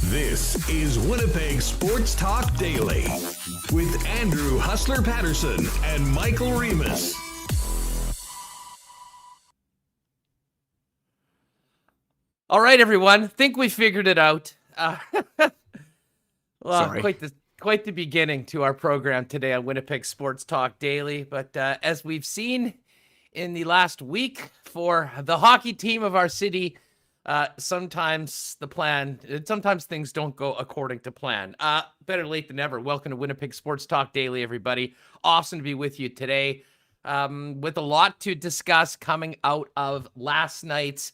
This is Winnipeg Sports Talk Daily with Andrew Hustler Paterson and Michael Remis. All right, everyone. Think we figured it out. Sorry. Quite the beginning to our program today on Winnipeg Sports Talk Daily. But as we've seen in the last week for the hockey team of our city, sometimes things don't go according to plan. Better late than never. Welcome to Winnipeg Sports Talk Daily, everybody. Awesome to be with you today with a lot to discuss coming out of last night's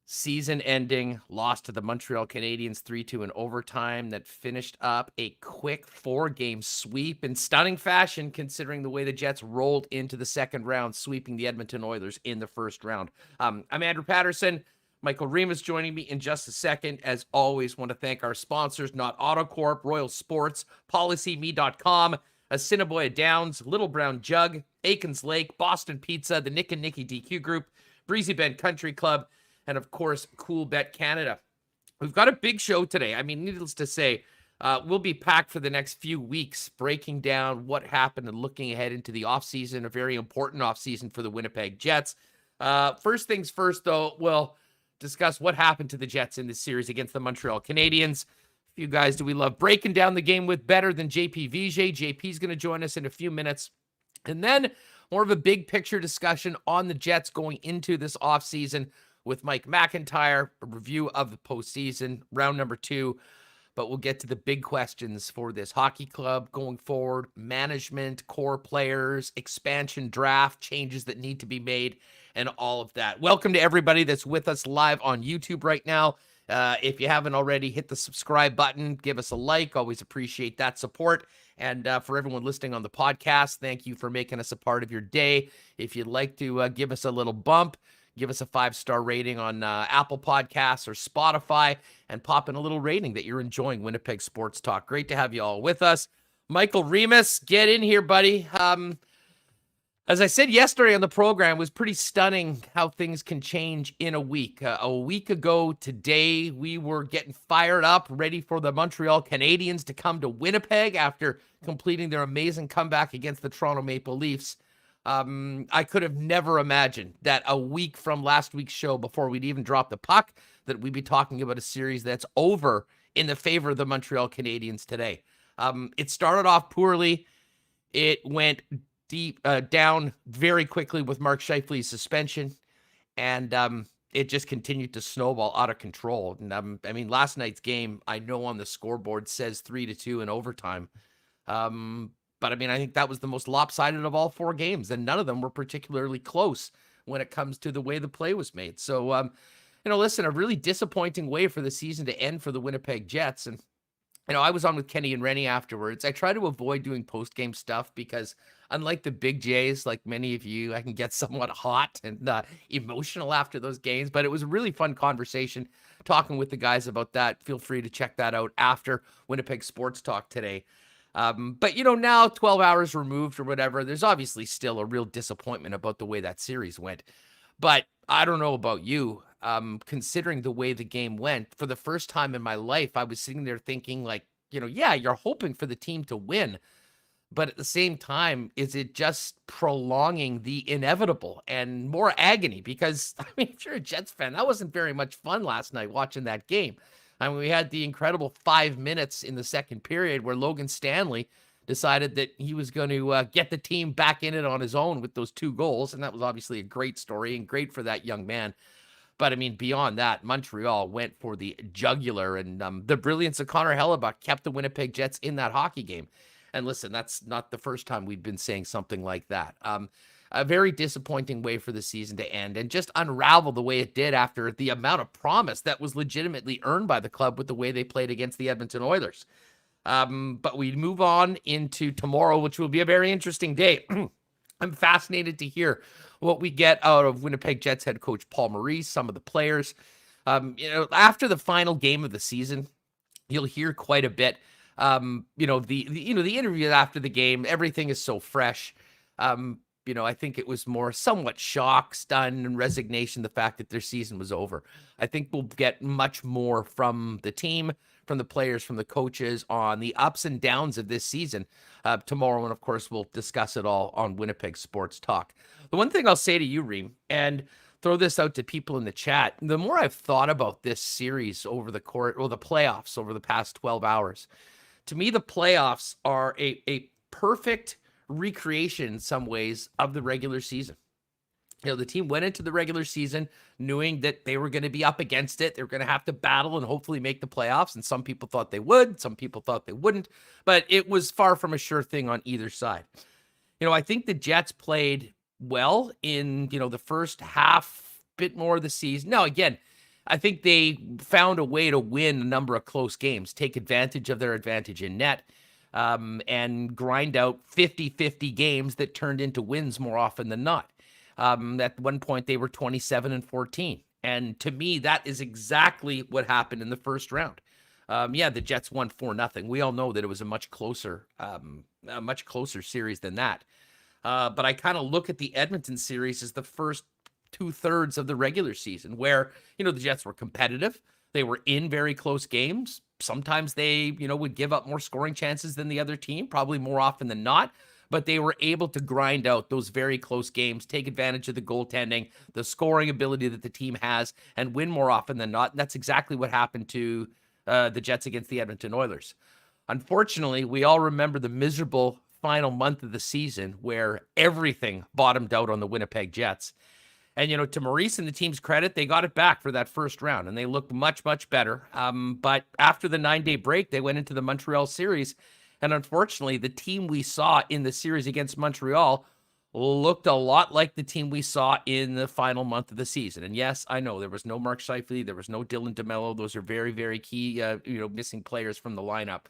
season-ending loss to the Montreal Canadiens 3-2 in overtime that finished up a quick 4-game sweep in stunning fashion, considering the way the Jets rolled into the second round, sweeping the Edmonton Oilers in the first round. I'm Andrew Paterson. Michael Remis joining me in just a second. As always, want to thank our sponsors, Not Autocorp, Royal Sports, PolicyMe.com, Assiniboia Downs, Little Brown Jug, Aikens Lake, Boston Pizza, the Nick and Nicky DQ Group, Breezy Bend Country Club, and of course, Cool Bet Canada. We've got a big show today. I mean, needless to say, we'll be packed for the next few weeks, breaking down what happened and looking ahead into the offseason, a very important offseason for the Winnipeg Jets. First things first, though, we'll discuss what happened to the Jets in this series against the Montreal Canadiens. A few guys do we love breaking down the game with better than JP Vigier. JP's going to join us in a few minutes. And then more of a big picture discussion on the Jets going into this offseason with Mike McIntyre, a review of the postseason, round number 2. But we'll get to the big questions for this hockey club going forward, management, core players, expansion draft, changes that need to be made, and all of that. Welcome to everybody that's with us live on YouTube right now. If you haven't already, hit the subscribe button, give us a like. Always appreciate that support. And for everyone listening on the podcast, thank you for making us a part of your day. If you'd like to give us a little bump, give us a 5-star rating on Apple Podcasts or Spotify and pop in a little rating that you're enjoying Winnipeg Sports Talk. Great to have you all with us. Michael Remis, get in here, buddy. As I said yesterday on the program, it was pretty stunning how things can change in a week. A week ago today, we were getting fired up, ready for the Montreal Canadiens to come to Winnipeg after completing their amazing comeback against the Toronto Maple Leafs. I could have never imagined that a week from last week's show, before we'd even drop the puck, that we'd be talking about a series that's over in the favor of the Montreal Canadiens today. It started off poorly. It went down very quickly with Mark Scheifele's suspension, and it just continued to snowball out of control. And I mean, last night's game, I know on the scoreboard says 3-2 in overtime. But I mean, I think that was the most lopsided of all 4 games, and none of them were particularly close when it comes to the way the play was made. So, listen, a really disappointing way for the season to end for the Winnipeg Jets. And, I was on with Kenny and Rennie afterwards. I try to avoid doing post-game stuff because unlike the big Jays, like many of you, I can get somewhat hot and emotional after those games. But it was a really fun conversation talking with the guys about that. Feel free to check that out after Winnipeg Sports Talk today. But, now 12 hours removed or whatever, there's obviously still a real disappointment about the way that series went. But I don't know about you, considering the way the game went. For the first time in my life, I was sitting there thinking like, yeah, you're hoping for the team to win. But at the same time, is it just prolonging the inevitable and more agony? Because, I mean, if you're a Jets fan, that wasn't very much fun last night watching that game. I mean, we had the incredible 5 minutes in the second period where Logan Stanley decided that he was going to get the team back in it on his own with those 2 goals. And that was obviously a great story and great for that young man. But I mean, beyond that, Montreal went for the jugular, and the brilliance of Connor Hellebuck kept the Winnipeg Jets in that hockey game. And listen, that's not the first time we've been saying something like that. A very disappointing way for the season to end and just unravel the way it did after the amount of promise that was legitimately earned by the club with the way they played against the Edmonton Oilers. But we move on into tomorrow, which will be a very interesting day. I'm fascinated to hear what we get out of Winnipeg Jets head coach Paul Maurice, some of the players. After the final game of the season, you'll hear quite a bit. The interview after the game, everything is so fresh. I think it was more somewhat shock, stun, and resignation, the fact that their season was over. I think we'll get much more from the team, from the players, from the coaches on the ups and downs of this season tomorrow. And of course, we'll discuss it all on Winnipeg Sports Talk. The one thing I'll say to you, Reem, and throw this out to people in the chat, the more I've thought about this series over the court, or the playoffs over the past 12 hours, to me, the playoffs are a perfect recreation in some ways of the regular season. The team went into the regular season knowing that they were going to be up against it. They were going to have to battle and hopefully make the playoffs. And some people thought they would, some people thought they wouldn't, but it was far from a sure thing on either side. I think the Jets played well in, the first half, bit more of the season. Now, again, I think they found a way to win a number of close games, take advantage of their advantage in net, and grind out 50-50 games that turned into wins more often than not. At one point, they were 27-14. And to me, that is exactly what happened in the first round. The Jets won 4-0. We all know that it was a much closer series than that. But I kind of look at the Edmonton series as the first 2/3 of the regular season where, the Jets were competitive. They were in very close games. Sometimes they, would give up more scoring chances than the other team, probably more often than not. But they were able to grind out those very close games, take advantage of the goaltending, the scoring ability that the team has, and win more often than not. And that's exactly what happened to the Jets against the Edmonton Oilers. Unfortunately, we all remember the miserable final month of the season where everything bottomed out on the Winnipeg Jets. And, to Maurice and the team's credit, they got it back for that first round, and they looked much, much better. But after the 9-day break, they went into the Montreal series. And unfortunately, the team we saw in the series against Montreal looked a lot like the team we saw in the final month of the season. And yes, I know there was no Mark Scheifele, there was no Dylan DeMello. Those are very, very key, missing players from the lineup.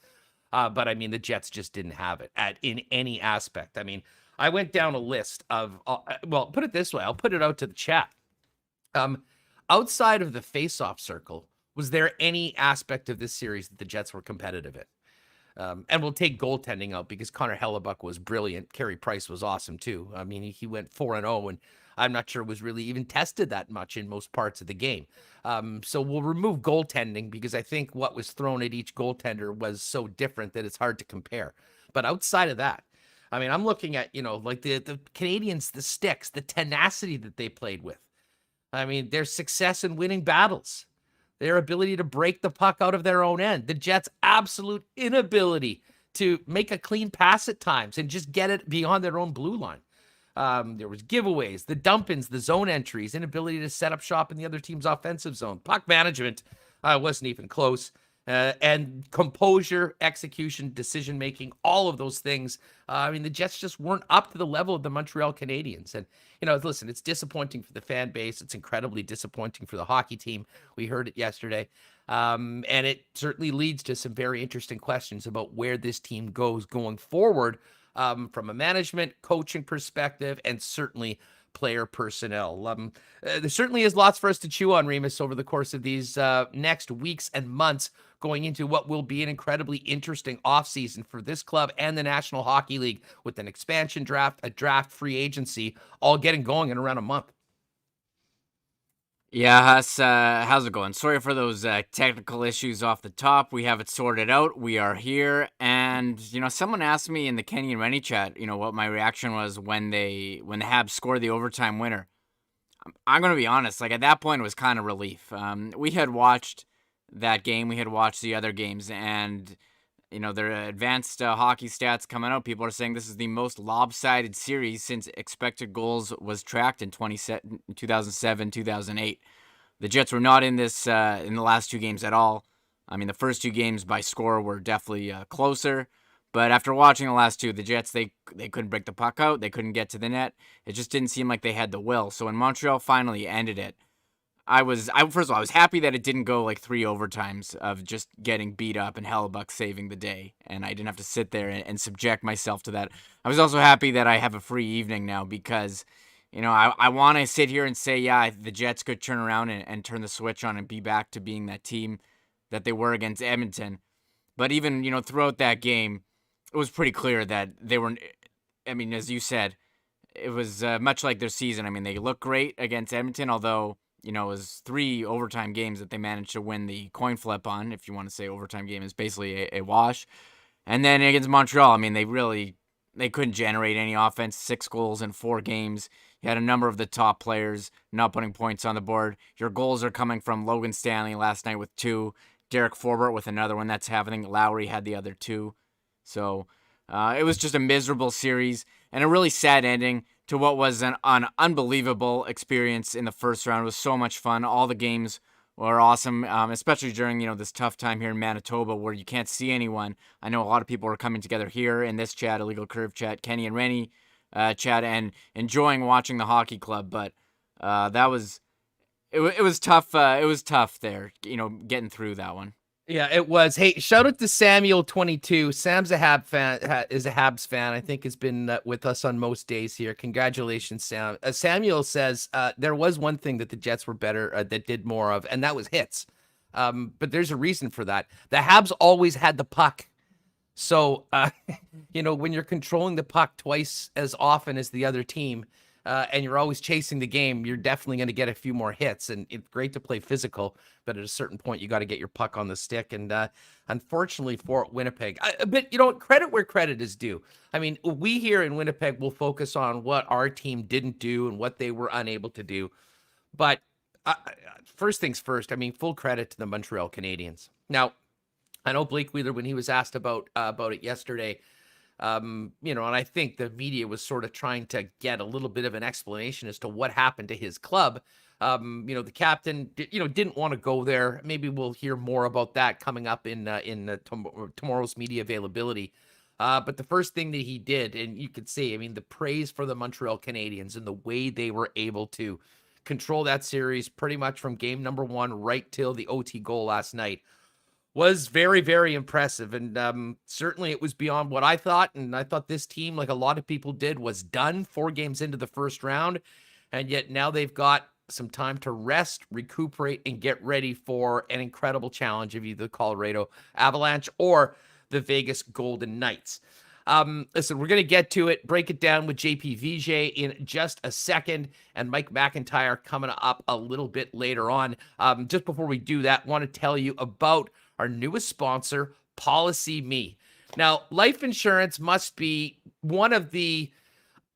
But I mean, the Jets just didn't have it in any aspect. I mean, I went down a list of, put it this way, I'll put it out to the chat. Outside of the face-off circle, was there any aspect of this series that the Jets were competitive in? And we'll take goaltending out because Connor Hellebuck was brilliant. Carey Price was awesome too. I mean, he went 4-0, and I'm not sure was really even tested that much in most parts of the game. So we'll remove goaltending because I think what was thrown at each goaltender was so different that it's hard to compare. But outside of that, I mean, I'm looking at, like the Canadiens, the sticks, the tenacity that they played with. I mean, their success in winning battles, their ability to break the puck out of their own end, the Jets' absolute inability to make a clean pass at times and just get it beyond their own blue line. There was giveaways, the dump-ins, the zone entries, inability to set up shop in the other team's offensive zone. Puck management wasn't even close. And composure, execution, decision-making, all of those things. I mean, the Jets just weren't up to the level of the Montreal Canadiens. And, listen, it's disappointing for the fan base. It's incredibly disappointing for the hockey team. We heard it yesterday. And it certainly leads to some very interesting questions about where this team goes going forward from a management, coaching perspective, and certainly player personnel. There certainly is lots for us to chew on, Remis, over the course of these next weeks and months going into what will be an incredibly interesting offseason for this club and the National Hockey League with an expansion draft, a draft, free agency, all getting going in around a month. Yeah, Huss, how's it going? Sorry for those technical issues off the top. We have it sorted out. We are here. And, someone asked me in the Kenny and Rennie chat, what my reaction was when the Habs scored the overtime winner. I'm going to be honest, at that point, it was kind of relief. We had watched that game. We had watched the other games. And, their advanced hockey stats coming out, people are saying this is the most lopsided series since expected goals was tracked in 2007, 2008. The Jets were not in this in the last two games at all. I mean, the first two games by score were definitely closer. But after watching the last two, the Jets, they couldn't break the puck out. They couldn't get to the net. It just didn't seem like they had the will. So when Montreal finally ended it, first of all, I was happy that it didn't go 3 overtimes of just getting beat up and Hellebuck saving the day, and I didn't have to sit there and subject myself to that. I was also happy that I have a free evening now because, I want to sit here and say, yeah, the Jets could turn around and turn the switch on and be back to being that team that they were against Edmonton. But even, throughout that game, it was pretty clear that they were, as you said, it was much like their season. I mean, they look great against Edmonton, although, it was 3 overtime games that they managed to win the coin flip on. If you want to say overtime game is basically a wash. And then against Montreal, I mean, they couldn't generate any offense. 6 goals in 4 games. You had a number of the top players not putting points on the board. Your goals are coming from Logan Stanley last night with 2, Derek Forbort with another one that's happening. Lowry had the other 2. So it was just a miserable series and a really sad ending to what was an unbelievable experience in the first round. It was so much fun. All the games were awesome, especially during this tough time here in Manitoba where you can't see anyone. I know a lot of people are coming together here in this chat, Illegal Curve chat, Kenny and Rennie chat, and enjoying watching the hockey club. But it was tough. It was tough there, getting through that one. Yeah, it was. Hey, shout out to Samuel22. Sam's a Habs fan. I think has been with us on most days here. Congratulations, Sam. Samuel says there was one thing that the Jets were better that did more of, and that was hits. But there's a reason for that. The Habs always had the puck. So, when you're controlling the puck twice as often as the other team, and you're always chasing the game, you're definitely going to get a few more hits. And it's great to play physical, but at a certain point, you got to get your puck on the stick. And unfortunately for Winnipeg, but credit where credit is due. I mean, we here in Winnipeg will focus on what our team didn't do and what they were unable to do. But first things first, I mean, full credit to the Montreal Canadiens. Now, I know Blake Wheeler, when he was asked about it yesterday, and I think the media was sort of trying to get a little bit of an explanation as to what happened to his club. The captain, didn't want to go there. Maybe we'll hear more about that coming up in tomorrow's media availability. But the first thing that he did, and you could see, I mean, the praise for the Montreal Canadiens and the way they were able to control that series pretty much from game number 1 right till the OT goal last night was very, very impressive. And certainly it was beyond what I thought. And I thought this team, like a lot of people did, was done 4 games into the first round. And yet now they've got some time to rest, recuperate, and get ready for an incredible challenge of either the Colorado Avalanche or the Vegas Golden Knights. Listen, we're going to get to it, break it down with JP Vigier in just a second, and Mike McIntyre coming up a little bit later on. Just before we do that, want to tell you about our newest sponsor, Policy Me. Now, life insurance must be one of the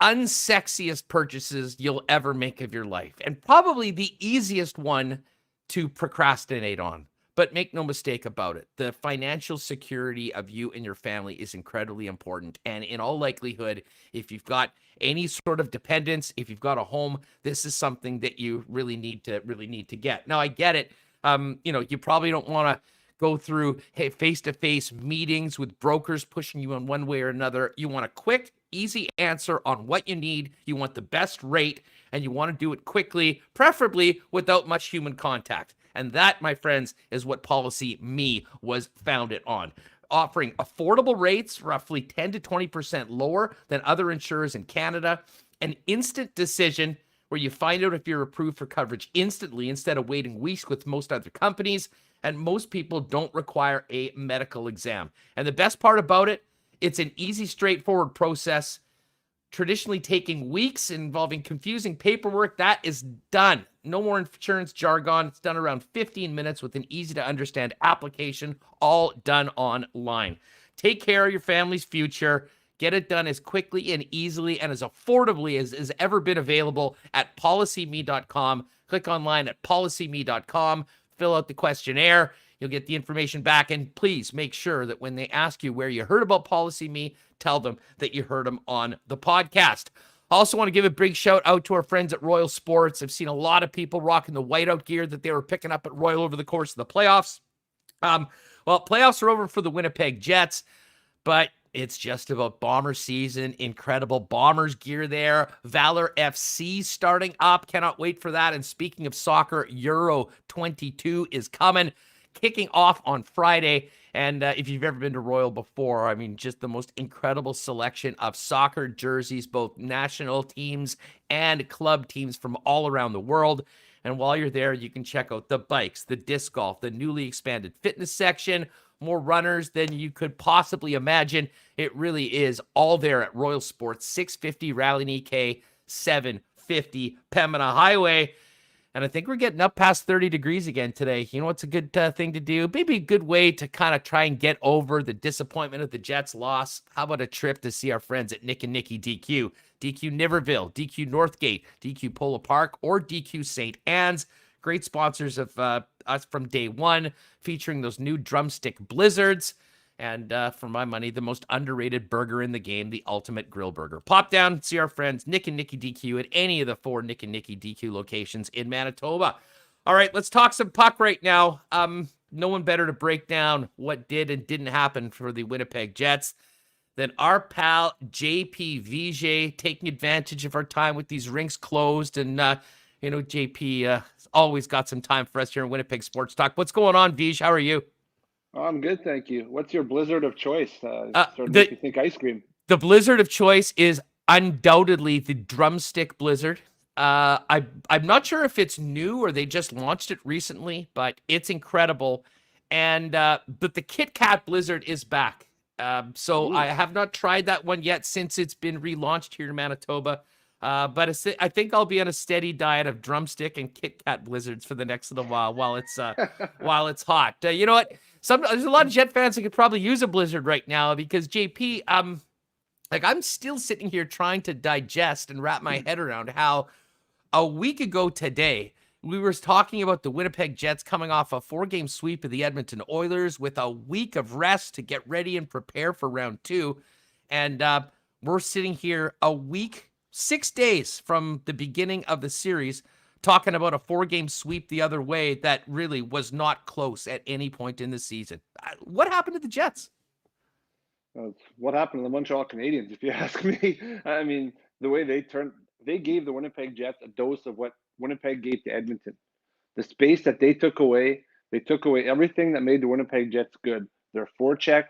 unsexiest purchases you'll ever make of your life, and probably the easiest one to procrastinate on. But make no mistake about it, the financial security of you and your family is incredibly important. And in all likelihood, if you've got any sort of dependents, if you've got a home, this is something that you really need to get. Now, I get it. You probably don't want to go through face-to-face meetings with brokers pushing you in one way or another. You want a quick, easy answer on what you need. You want the best rate, and you want to do it quickly, preferably without much human contact. And that, my friends, is what Policy Me was founded on. Offering affordable rates, roughly 10 to 20% lower than other insurers in Canada. An instant decision where you find out if you're approved for coverage instantly instead of waiting weeks with most other companies. And most people don't require a medical exam. And the best part about it, it's an easy, straightforward process. Traditionally taking weeks, involving confusing paperwork, that is done. No more insurance jargon. It's done around 15 minutes with an easy-to-understand application, all done online. Take care of your family's future. Get it done as quickly and easily and as affordably as has ever been available at PolicyMe.com. Click online at PolicyMe.com. Fill out the questionnaire. You'll get the information back. And please make sure that when they ask you where you heard about Policy Me, tell them that you heard them on the podcast. I also want to give a big shout out to our friends at Royal Sports. I've seen a lot of people rocking the whiteout gear that they were picking up at Royal over the course of the playoffs. Playoffs are over for the Winnipeg Jets, but it's just about Bomber season. Incredible Bombers gear there. Valor FC starting up. Cannot wait for that. And speaking of soccer, Euro 22 is coming, kicking off on Friday. And if you've ever been to Royal before, I mean, just the most incredible selection of soccer jerseys, both national teams and club teams from all around the world. And while you're there, you can check out the bikes, the disc golf, the newly expanded fitness section, more runners than you could possibly imagine. It really is all there at Royal Sports, 650 Rally Nikkei, 750 Pembina Highway. And I think we're getting up past 30 degrees again today. You know what's a good thing to do? Maybe a good way to kind of try and get over the disappointment of the Jets' loss. How about a trip to see our friends at Nick and Nicky DQ? DQ Niverville, DQ Northgate, DQ Polo Park, or DQ St. Anne's. Great sponsors of us from day one, featuring those new drumstick blizzards. And for my money, the most underrated burger in the game, the ultimate grill burger. Pop down, see our friends Nick and Nicky DQ at any of the 4 Nick and Nicky DQ locations in Manitoba. All right, let's talk some puck right now. No one better to break down what did and didn't happen for the Winnipeg Jets than our pal JP Vigier, taking advantage of our time with these rinks closed. And, JP always got some time for us here in Winnipeg Sports Talk. What's going on, Vij? How are you? Oh, I'm good, thank you. What's your blizzard of choice? Sort of makes you think ice cream. The blizzard of choice is undoubtedly the drumstick blizzard. I'm not sure if it's new or they just launched it recently, but it's incredible. And but the Kit Kat blizzard is back. So I have not tried that one yet since it's been relaunched here in Manitoba. But I think I'll be on a steady diet of drumstick and Kit Kat blizzards for the next little while it's hot. You know what? There's a lot of Jet fans that could probably use a blizzard right now because JP, I'm still sitting here trying to digest and wrap my head around how a week ago today we were talking about the Winnipeg Jets coming off a 4-game sweep of the Edmonton Oilers with a week of rest to get ready and prepare for round 2, and we're sitting here a week, 6 days from the beginning of the series, talking about a 4-game sweep the other way that really was not close at any point in the season. What happened to the Jets? What happened to the Montreal Canadiens, if you ask me? I mean, the way they gave the Winnipeg Jets a dose of what Winnipeg gave to Edmonton. The space that they took away everything that made the Winnipeg Jets good. Their forecheck,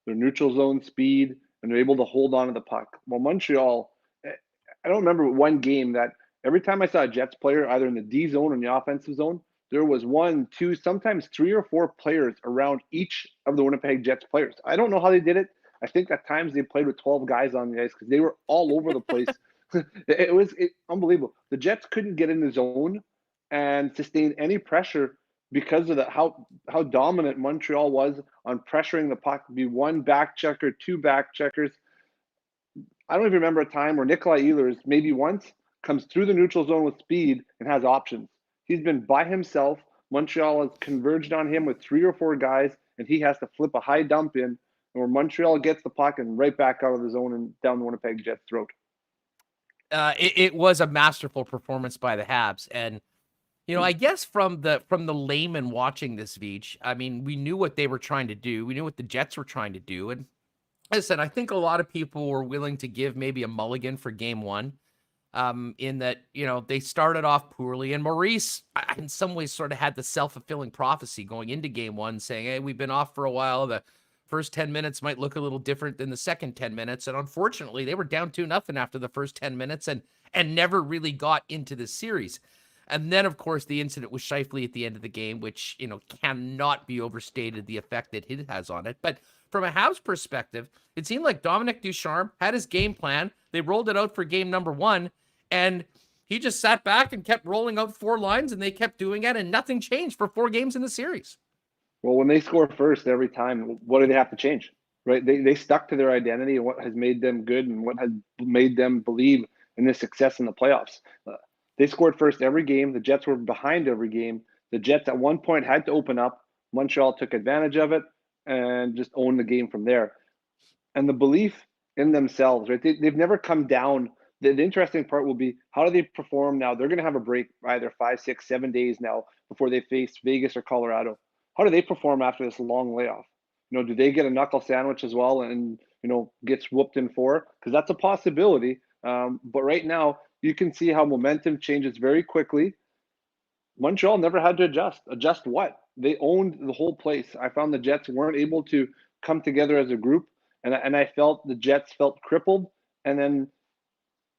their neutral zone speed, and they're able to hold on to the puck. Well, Montreal, I don't remember one game that every time I saw a Jets player, either in the D zone or in the offensive zone, there was 1, 2, sometimes 3 or 4 players around each of the Winnipeg Jets players. I don't know how they did it. I think at times they played with 12 guys on the ice because they were all over the place. It was unbelievable. The Jets couldn't get in the zone and sustain any pressure because of how dominant Montreal was on pressuring the puck. It'd be 1 back checker, 2 back checkers. I don't even remember a time where Nikolai Ehlers maybe once comes through the neutral zone with speed and has options. He's been by himself. Montreal has converged on him with 3 or 4 guys, and he has to flip a high dump in, where Montreal gets the puck and right back out of the zone and down the Winnipeg Jets' throat. It was a masterful performance by the Habs, and I guess from the layman watching this, Vij, I mean, we knew what they were trying to do. We knew what the Jets were trying to do, and listen, I think a lot of people were willing to give maybe a mulligan for game 1. In that, they started off poorly, and Maurice, in some ways, sort of had the self-fulfilling prophecy going into game 1, saying, hey, we've been off for a while. The first 10 minutes might look a little different than the second 10 minutes. And unfortunately, they were down 2-0 after the first 10 minutes and never really got into the series. And then, of course, the incident with Scheifele at the end of the game, which, cannot be overstated, the effect that it has on it. But from a Habs perspective, it seemed like Dominic Ducharme had his game plan. They rolled it out for game number 1. And he just sat back and kept rolling out 4 lines, and they kept doing it, and nothing changed for 4 games in the series. Well, when they score first every time, what do they have to change, right? They stuck to their identity and what has made them good and what has made them believe in this success in the playoffs. They scored first every game. The Jets were behind every game. The Jets at one point had to open up. Montreal took advantage of it and just owned the game from there. And the belief in themselves, right? They've never come down. The interesting part will be, how do they perform now? They're going to have a break, either 5, 6, 7 days now before they face Vegas or Colorado. How do they perform after this long layoff? Do they get a knuckle sandwich as well and, gets whooped in 4? Because that's a possibility. But right now, you can see how momentum changes very quickly. Montreal never had to adjust. Adjust what? They owned the whole place. I found the Jets weren't able to come together as a group, and I felt the Jets felt crippled. And then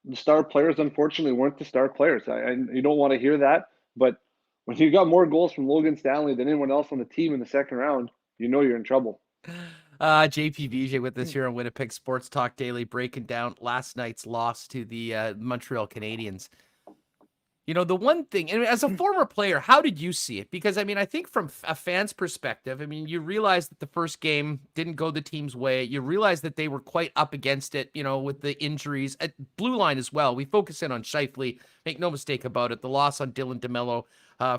the star players, unfortunately, weren't the star players. You don't want to hear that, but when you got more goals from Logan Stanley than anyone else on the team in the second round, you're in trouble. JP Vigier with us here on Winnipeg Sports Talk Daily, breaking down last night's loss to the Montreal Canadiens. You know, the one thing, and as a former player, how did you see it? Because, I mean, I think from a fan's perspective, I mean, you realize that the first game didn't go the team's way. You realize that they were quite up against it, you know, with the injuries. At blue line as well. We focus in on Scheifele. Make no mistake about it. The loss on Dylan DeMello.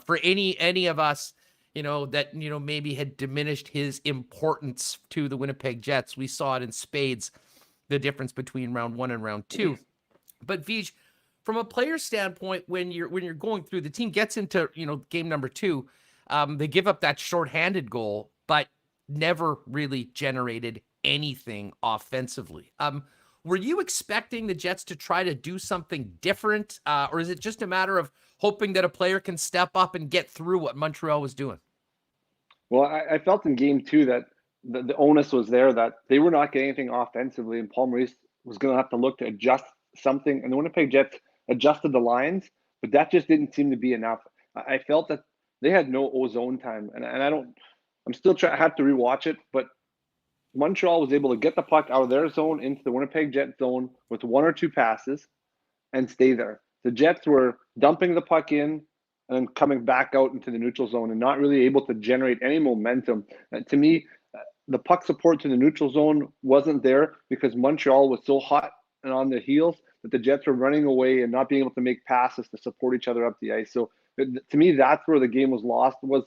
For any of us, you know, that, you know, maybe had diminished his importance to the Winnipeg Jets, we saw it in spades, the difference between round 1 and round 2. But Vij, from a player standpoint, when you're going through, the team gets into, you know, game number 2, they give up that shorthanded goal, but never really generated anything offensively. Were you expecting the Jets to try to do something different, or is it just a matter of hoping that a player can step up and get through what Montreal was doing? Well, I felt in game 2 that the onus was there, that they were not getting anything offensively, and Paul Maurice was going to have to look to adjust something. And the Winnipeg Jets adjusted the lines, but that just didn't seem to be enough. I felt that they had no ozone time, and I'm still trying. I have to rewatch it, but Montreal was able to get the puck out of their zone into the Winnipeg Jets zone with 1 or 2 passes and stay there. The Jets were dumping the puck in and then coming back out into the neutral zone and not really able to generate any momentum. To me, the puck support to the neutral zone wasn't there because Montreal was so hot and on their heels that the Jets were running away and not being able to make passes to support each other up the ice. So to me, that's where the game was lost. Was,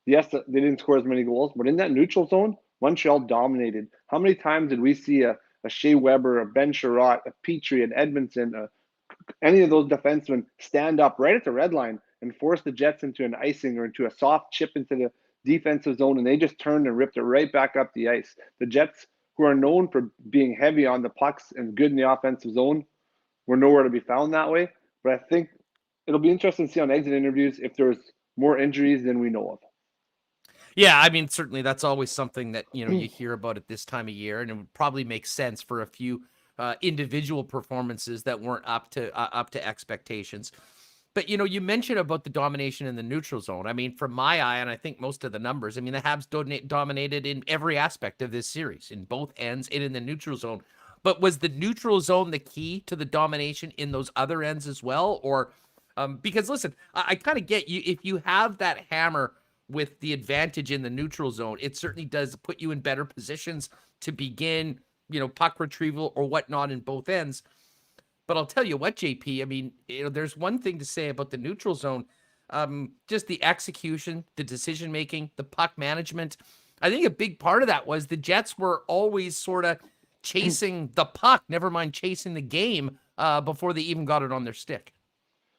yes, they didn't score as many goals, but in that neutral zone, Montreal dominated. How many times did we see a Shea Weber, a Ben Sherratt, a Petrie, an Edmondson, any of those defensemen stand up right at the red line and force the Jets into an icing or into a soft chip into the defensive zone, and they just turned and ripped it right back up the ice. The Jets, who are known for being heavy on the pucks and good in the offensive zone, were nowhere to be found that way. But I think it'll be interesting to see on exit interviews if there's more injuries than we know of. Yeah, I mean, certainly that's always something that, you know, you hear about at this time of year, and it would probably make sense for a few individual performances that weren't up to expectations. But, you know, you mentioned about the domination in the neutral zone. I mean, from my eye, and I think most of the numbers, I mean, the Habs dominated in every aspect of this series, in both ends and in the neutral zone. But was the neutral zone the key to the domination in those other ends as well? Or because, listen, I kind of get you. If you have that hammer with the advantage in the neutral zone, it certainly does put you in better positions to begin, you know, puck retrieval or whatnot in both ends. But I'll tell you what, JP, I mean, you know, there's one thing to say about the neutral zone, just the execution, the decision-making, the puck management. I think a big part of that was the Jets were always sort of chasing the puck, never mind chasing the game before they even got it on their stick.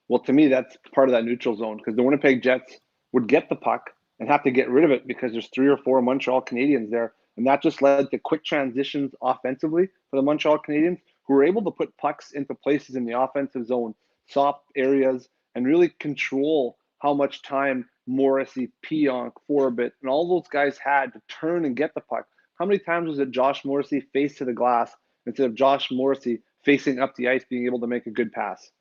Well, to me, that's part of that neutral zone because the Winnipeg Jets would get the puck and have to get rid of it because there's 3 or 4 Montreal Canadiens there. And that just led to quick transitions offensively for the Montreal Canadiens, who were able to put pucks into places in the offensive zone, soft areas, and really control how much time Morrissey, Pionk, Forbit, and all those guys had to turn and get the puck. How many times was it Josh Morrissey face to the glass instead of Josh Morrissey facing up the ice, being able to make a good pass?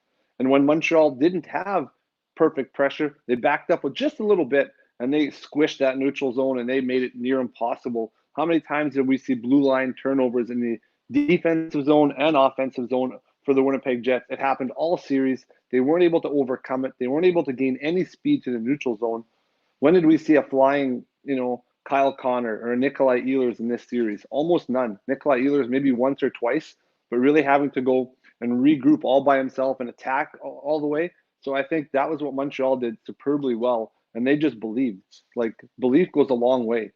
And when Montreal didn't have perfect pressure, they backed up with just a little bit, and they squished that neutral zone, and they made it near impossible. How many times did we see blue line turnovers in the defensive zone and offensive zone for the Winnipeg Jets? It happened all series. They weren't able to overcome it. They weren't able to gain any speed to the neutral zone. When did we see a flying, you know, Kyle Connor or Nikolai Ehlers in this series? Almost none. Nikolai Ehlers maybe once or twice, but really having to go and regroup all by himself and attack all the way. So I think that was what Montreal did superbly well, and they just believed. Like, belief goes a long way.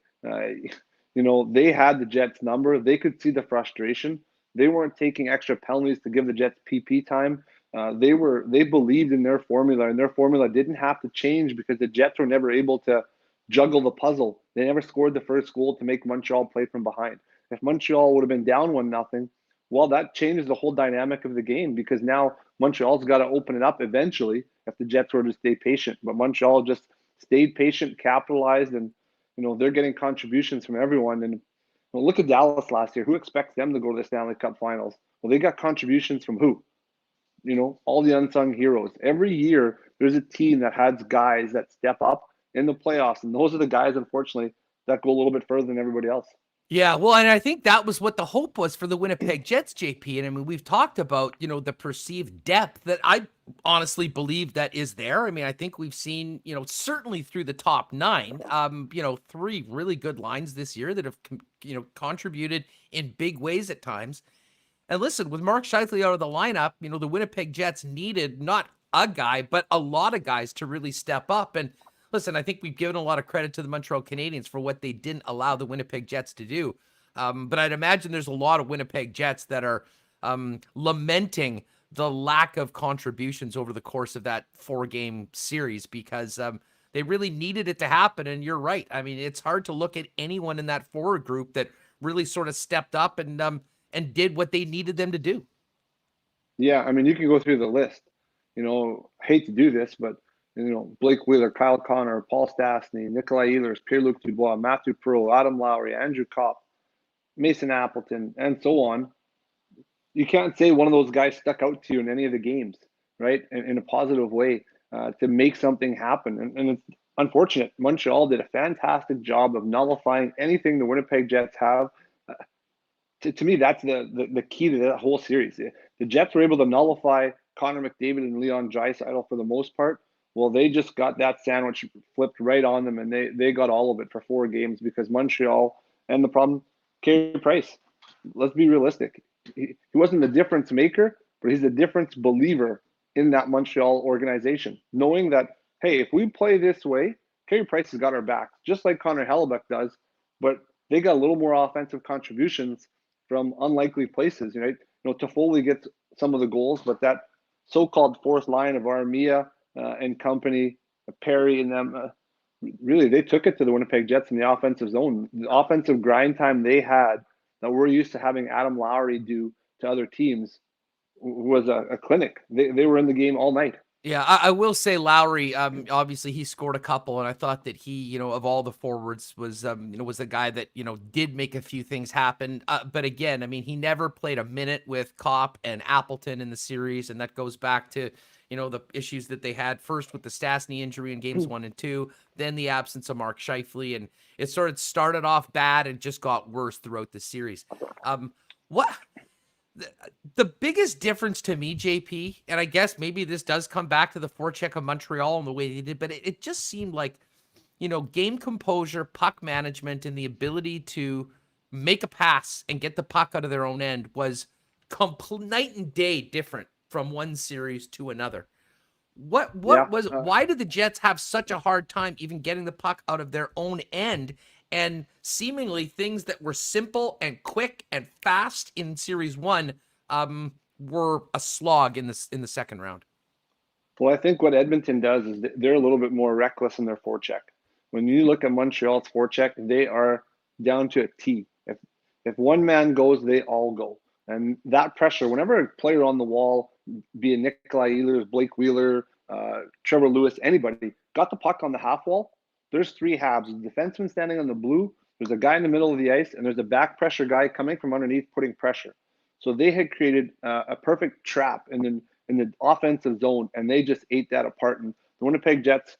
You know, they had the Jets number. They could see the frustration. They weren't taking extra penalties to give the Jets PP time. They believed in their formula, and their formula didn't have to change because the Jets were never able to juggle the puzzle. They never scored the first goal to make Montreal play from behind. If Montreal would have been down 1-0, well, that changes the whole dynamic of the game because now Montreal's got to open it up eventually if the Jets were to stay patient. But Montreal just stayed patient, capitalized, and you know they're getting contributions from everyone. And well, look at Dallas last year. Who expects them to go to the Stanley Cup Finals? Well, they got contributions from who? You know, all the unsung heroes. Every year, there's a team that has guys that step up in the playoffs, and those are the guys, unfortunately, that go a little bit further than everybody else. Yeah, well, and I think that was what the hope was for the Winnipeg Jets, JP. And I mean, we've talked about, the perceived depth that I honestly believe that is there. I mean, I think we've seen, certainly through the top nine, 3 really good lines this year that have, contributed in big ways at times. And listen, with Mark Scheifele out of the lineup, the Winnipeg Jets needed not a guy, but a lot of guys to really step up. And listen, I think we've given a lot of credit to the Montreal Canadiens for what they didn't allow the Winnipeg Jets to do. But I'd imagine there's a lot of Winnipeg Jets that are lamenting the lack of contributions over the course of that 4-game series because they really needed it to happen. And you're right. I mean, it's hard to look at anyone in that forward group that really sort of stepped up and did what they needed them to do. Yeah, I mean, you can go through the list. Hate to do this, but Blake Wheeler, Kyle Connor, Paul Stastny, Nikolai Ehlers, Pierre-Luc Dubois, Matthew Perreault, Adam Lowry, Andrew Kopp, Mason Appleton, and so on. You can't say one of those guys stuck out to you in any of the games, right? In a positive way to make something happen. And it's unfortunate. Montreal did a fantastic job of nullifying anything the Winnipeg Jets have. To me, that's the key to that whole series. The Jets were able to nullify Connor McDavid and Leon Draisaitl for the most part. Well, they just got that sandwich flipped right on them, and they got all of it for 4 games because Montreal, and the problem, Carey Price. Let's be realistic. He wasn't the difference maker, but he's the difference believer in that Montreal organization, knowing that, hey, if we play this way, Carey Price has got our back, just like Connor Hellebuck does, but they got a little more offensive contributions from unlikely places. Toffoli gets some of the goals, but that so-called fourth line of Armia and company, Perry and them, really, they took it to the Winnipeg Jets in the offensive zone. The offensive grind time they had that we're used to having Adam Lowry do to other teams was a clinic. They were in the game all night. Yeah, I will say Lowry, obviously he scored a couple, and I thought that he, of all the forwards was the guy that, did make a few things happen. But again, I mean, he never played a minute with Kopp and Appleton in the series, and that goes back to, the issues that they had first with the Stastny injury in games 1 and 2, then the absence of Mark Scheifele, and it sort of started off bad and just got worse throughout the series. The biggest difference to me, JP, and I guess maybe this does come back to the forecheck of Montreal and the way they did, but it just seemed like, game composure, puck management, and the ability to make a pass and get the puck out of their own end was night and day different from one series to another. Why did the Jets have such a hard time even getting the puck out of their own end? And seemingly things that were simple and quick and fast in Series 1 were a slog in the second round. Well, I think what Edmonton does is they're a little bit more reckless in their forecheck. When you look at Montreal's forecheck, they are down to a T. If one man goes, they all go. And that pressure, whenever a player on the wall, be it Nikolai Ehlers, Blake Wheeler, Trevor Lewis, anybody, got the puck on the half wall, there's 3 halves. The defenseman standing on the blue, there's a guy in the middle of the ice, and there's a back pressure guy coming from underneath putting pressure. So they had created a perfect trap in the offensive zone, and they just ate that apart. And the Winnipeg Jets,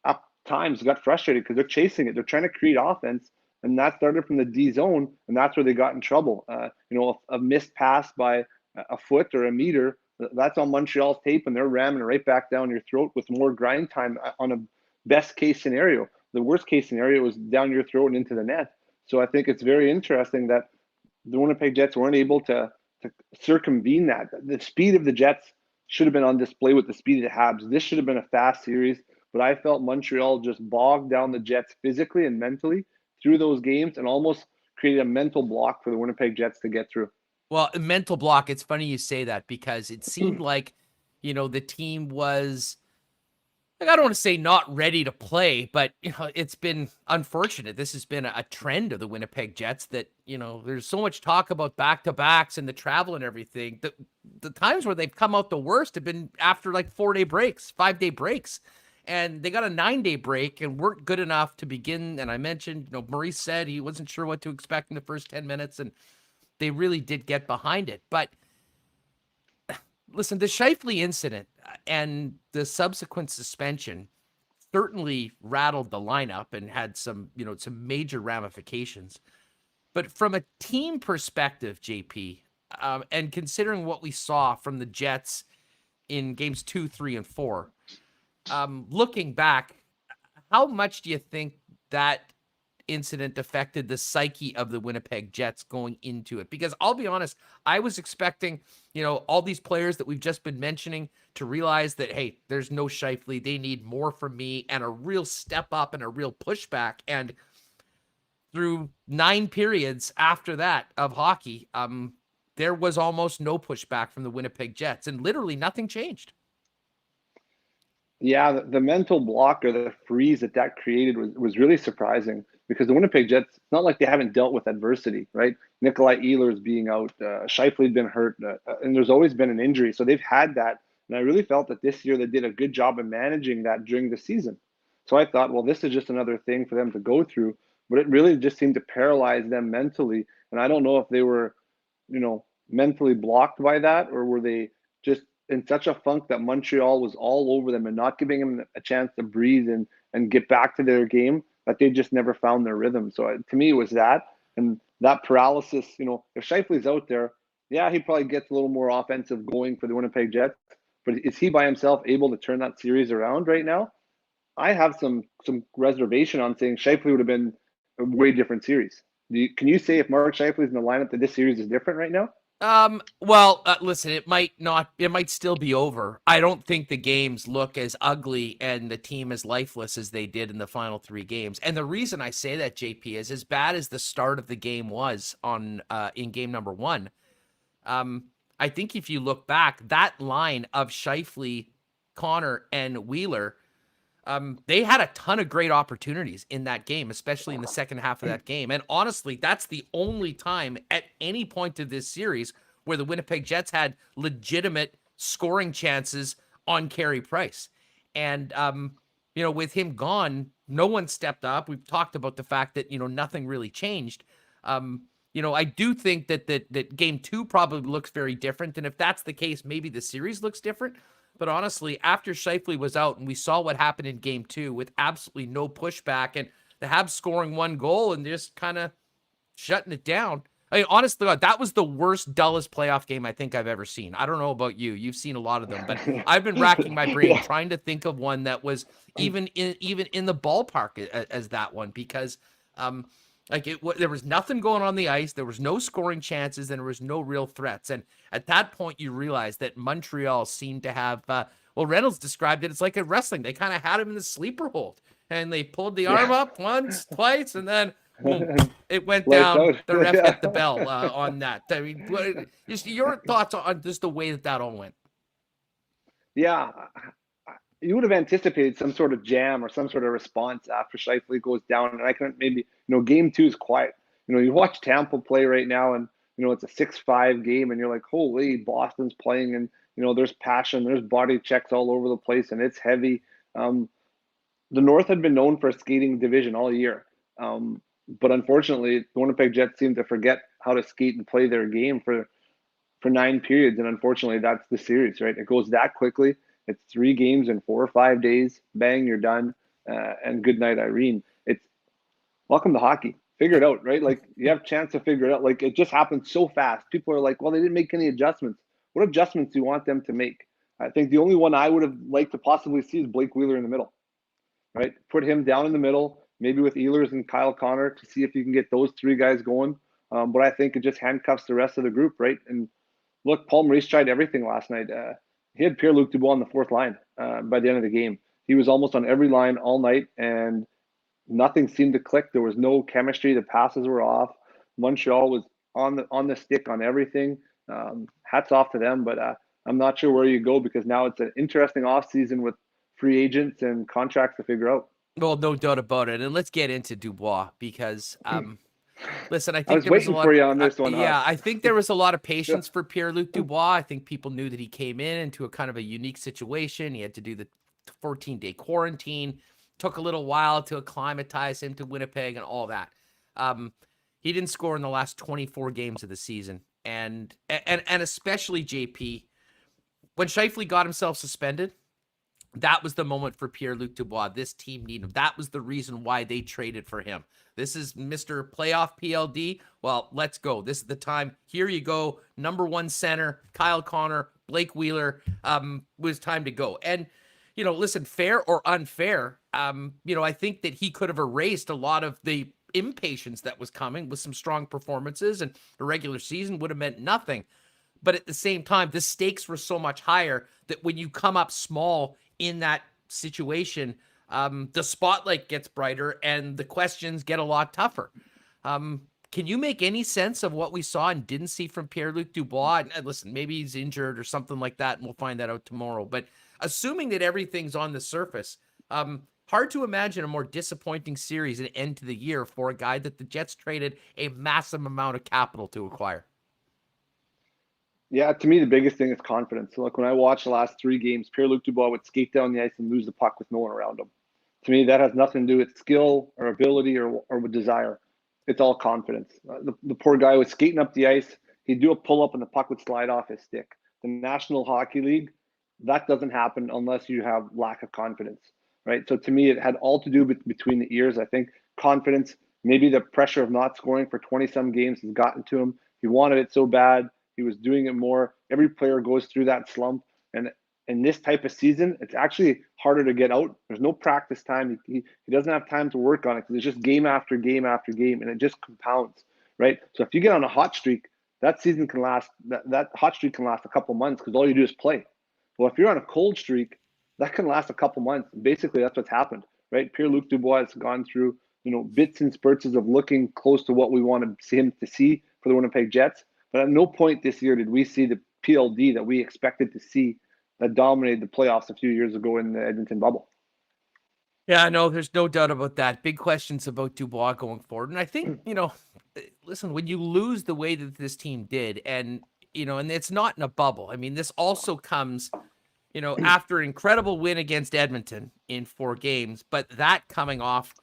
at times got frustrated because they're chasing it. They're trying to create offense, and that started from the D zone, and that's where they got in trouble. A missed pass by a foot or a meter, that's on Montreal's tape, and they're ramming it right back down your throat with more grind time on a best case scenario. The worst case scenario was down your throat and into the net. So I think it's very interesting that the Winnipeg Jets weren't able to circumvene that. The speed of the Jets should have been on display with the speed of the Habs. This should have been a fast series, but I felt Montreal just bogged down the Jets physically and mentally through those games and almost created a mental block for the Winnipeg Jets to get through. Well, a mental block, it's funny you say that because it seemed like, the team was, I don't want to say not ready to play, but it's been unfortunate. This has been a trend of the Winnipeg Jets that, there's so much talk about back-to-backs and the travel and everything. The times where they've come out the worst have been after like 4-day breaks, 5-day breaks. And they got a 9-day break and weren't good enough to begin. And I mentioned, Maurice said he wasn't sure what to expect in the first 10 minutes, and they really did get behind it. But listen, the Scheifele incident and the subsequent suspension certainly rattled the lineup and had some major ramifications. But from a team perspective, JP, and considering what we saw from the Jets in games 2, 3, and 4, looking back, how much do you think that incident affected the psyche of the Winnipeg Jets going into it? Because I'll be honest, I was expecting, all these players that we've just been mentioning to realize that, hey, there's no Scheifele. They need more from me and a real step up and a real pushback. And through 9 periods after that of hockey, there was almost no pushback from the Winnipeg Jets, and literally nothing changed. Yeah, the mental block or the freeze that created was really surprising, because the Winnipeg Jets, it's not like they haven't dealt with adversity, right? Nikolai Ehlers being out, Scheifele had been hurt, and there's always been an injury. So they've had that. And I really felt that this year they did a good job of managing that during the season. So I thought, well, this is just another thing for them to go through. But it really just seemed to paralyze them mentally. And I don't know if they were, mentally blocked by that, or were they just in such a funk that Montreal was all over them and not giving them a chance to breathe and get back to their game, that they just never found their rhythm. So to me, it was that. And that paralysis, if Scheifele's out there, yeah, he probably gets a little more offensive going for the Winnipeg Jets. But is he by himself able to turn that series around right now? I have some reservation on saying Scheifele would have been a way different series. Can you say if Mark Scheifele is in the lineup that this series is different right now? Listen, it might still be over. I don't think the games look as ugly and the team as lifeless as they did in the final 3 games. And the reason I say that, JP, is as bad as the start of the game was in game number 1. I think if you look back, that line of Scheifele, Connor, and Wheeler, they had a ton of great opportunities in that game, especially in the second half of that game. And honestly, that's the only time at any point of this series where the Winnipeg Jets had legitimate scoring chances on Carey Price. And, with him gone, no one stepped up. We've talked about the fact that, nothing really changed. I do think that game 2 probably looks very different. And if that's the case, maybe the series looks different. But honestly, after Scheifele was out and we saw what happened in game 2 with absolutely no pushback and the Habs scoring 1 goal and just kind of shutting it down. I mean, honestly, that was the worst, dullest playoff game I think I've ever seen. I don't know about you. You've seen a lot of them, but I've been racking my brain trying to think of one that was even in the ballpark as that one, because there was nothing going on the ice. There was no scoring chances and there was no real threats. And at that point, you realize that Montreal seemed to have, Reynolds described it. It's like a wrestling. They kind of had him in the sleeper hold and they pulled the arm up once, twice, and then boom, it went down. The ref hit the bell on that. I mean, just your thoughts on just the way that all went. Yeah. You would have anticipated some sort of jam or some sort of response after Scheifele goes down. And I couldn't maybe, game 2 is quiet. You watch Tampa play right now and, it's a 6-5 game and you're like, holy, Boston's playing and, there's passion, there's body checks all over the place and it's heavy. The North had been known for a skating division all year. But unfortunately, the Winnipeg Jets seem to forget how to skate and play their game for 9 periods. And unfortunately, that's the series, right? It goes that quickly. It's 3 games in 4 or 5 days. Bang, you're done. And good night, Irene. It's welcome to hockey. Figure it out, right? Like you have a chance to figure it out. Like it just happened so fast. People are like, well, they didn't make any adjustments. What adjustments do you want them to make? I think the only one I would have liked to possibly see is Blake Wheeler in the middle, right? Put him down in the middle, maybe with Ehlers and Kyle Connor to see if you can get those 3 guys going. But I think it just handcuffs the rest of the group, right? And look, Paul Maurice tried everything last night. He had Pierre-Luc Dubois on the 4th line by the end of the game. He was almost on every line all night, and nothing seemed to click. There was no chemistry. The passes were off. Montreal was on the stick on everything. Hats off to them, but I'm not sure where you go because now it's an interesting offseason with free agents and contracts to figure out. Well, no doubt about it. And let's get into Dubois because listen, I think I was waiting for you on this one. I think there was a lot of patience for Pierre-Luc Dubois. I think people knew that he came into a kind of a unique situation. He had to do the 14-day quarantine. Took a little while to acclimatize him to Winnipeg and all that. He didn't score in the last 24 games of the season. And especially JP, when Scheifele got himself suspended, That was the moment for Pierre-Luc Dubois. This team needed him. That was the reason why they traded for him. This is Mr. Playoff PLD. Well, let's go. This is the time. Here you go. Number one center, Kyle Connor, Blake Wheeler. Was time to go. And, listen, fair or unfair, I think that he could have erased a lot of the impatience that was coming with some strong performances, and the regular season would have meant nothing. But at the same time, the stakes were so much higher that when you come up small in that situation, the spotlight gets brighter and the questions get a lot tougher. Can you make any sense of what we saw and didn't see from Pierre-Luc Dubois? And listen, maybe he's injured or something like that, and we'll find that out tomorrow. But assuming that everything's on the surface, hard to imagine a more disappointing series and end to the year for a guy that the Jets traded a massive amount of capital to acquire. Yeah, to me, the biggest thing is confidence. So, like, when I watched the last 3 games, Pierre-Luc Dubois would skate down the ice and lose the puck with no one around him. To me, that has nothing to do with skill or ability or with desire. It's all confidence. The poor guy was skating up the ice. He'd do a pull-up and the puck would slide off his stick. The National Hockey League, that doesn't happen unless you have lack of confidence, right? So to me, it had all to do between the ears. I think confidence, maybe the pressure of not scoring for 20-some games has gotten to him. He wanted it so bad. He was doing it more. Every player goes through that slump. And in this type of season, it's actually harder to get out. There's no practice time. He doesn't have time to work on it because it's just game after game after game, and it just compounds, right? So if you get on a hot streak, that season can last, that hot streak can last a couple months because all you do is play. Well, if you're on a cold streak, that can last a couple months. Basically, that's what's happened, right? Pierre-Luc Dubois has gone through, bits and spurts of looking close to what we want to see him to see for the Winnipeg Jets. But at no point this year did we see the PLD that we expected to see that dominated the playoffs a few years ago in the Edmonton bubble. Yeah, no, there's no doubt about that. Big questions about Dubois going forward. And I think, listen, when you lose the way that this team did, and it's not in a bubble. I mean, this also comes, after an incredible win against Edmonton in 4 games, but that coming off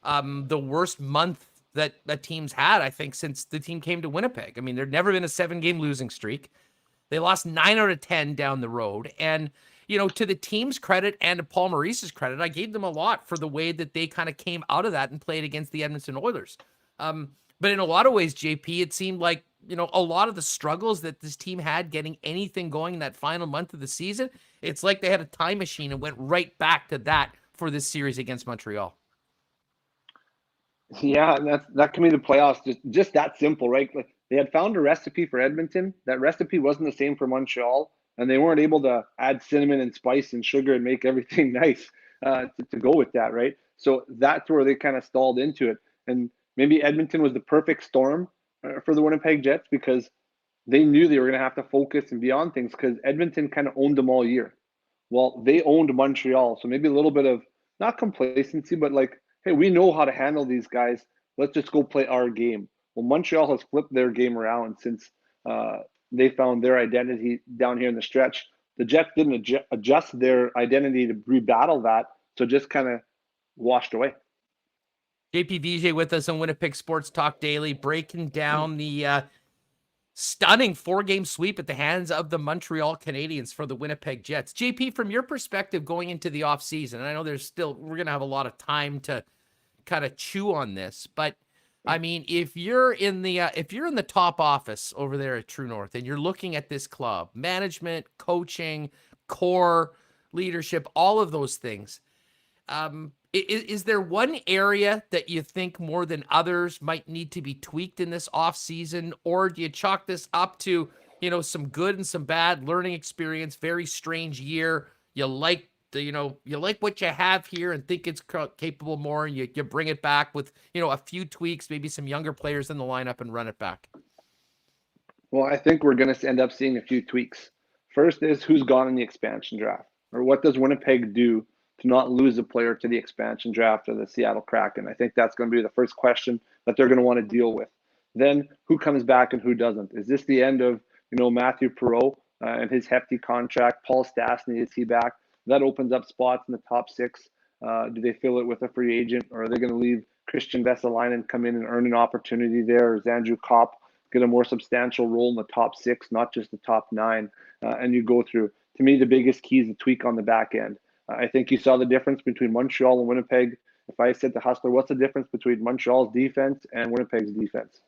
the worst month that team's had, I think, since the team came to Winnipeg. I mean, there'd never been a 7-game losing streak. They lost 9 out of 10 down the road. And, to the team's credit and to Paul Maurice's credit, I gave them a lot for the way that they kind of came out of that and played against the Edmonton Oilers. But in a lot of ways, JP, it seemed like, a lot of the struggles that this team had getting anything going in that final month of the season, it's like they had a time machine and went right back to that for this series against Montreal. Yeah, and that can be the playoffs. Just that simple, right? Like, they had found a recipe for Edmonton. That recipe wasn't the same for Montreal, and they weren't able to add cinnamon and spice and sugar and make everything nice to go with that, right? So that's where they kind of stalled into it. And maybe Edmonton was the perfect storm for the Winnipeg Jets because they knew they were going to have to focus and be on things because Edmonton kind of owned them all year. Well, they owned Montreal, so maybe a little bit of not complacency, but like, hey, we know how to handle these guys. Let's just go play our game. Well, Montreal has flipped their game around since they found their identity down here in the stretch. The Jets didn't adjust their identity to rebattle that, so just kind of washed away. JP Vigier with us on Winnipeg Sports Talk Daily, breaking down the stunning 4-game sweep at the hands of the Montreal Canadiens for the Winnipeg Jets. JP, from your perspective going into the offseason, and I know we're going to have a lot of time to kind of chew on this, but I mean, if you're in the top office over there at True North and you're looking at this club, management, coaching, core, leadership, all of those things, is there one area that you think more than others might need to be tweaked in this offseason, or do you chalk this up to, some good and some bad learning experience, very strange year, you like what you have here and think it's capable more, and you bring it back with, a few tweaks, maybe some younger players in the lineup and run it back? Well, I think we're going to end up seeing a few tweaks. First is who's gone in the expansion draft, or what does Winnipeg do to not lose a player to the expansion draft or the Seattle Kraken? I think that's going to be the first question that they're going to want to deal with. Then who comes back and who doesn't? Is this the end of, Matthew Perreault and his hefty contract? Paul Stastny, is he back? That opens up spots in the top 6. Do they fill it with a free agent, or are they going to leave Christian Vesalainen come in and earn an opportunity there? Or is Andrew Kopp get a more substantial role in the top 6, not just the top 9? And you go through. To me, the biggest key is the tweak on the back end. I think you saw the difference between Montreal and Winnipeg. If I said to Hustler, what's the difference between Montreal's defense and Winnipeg's defense?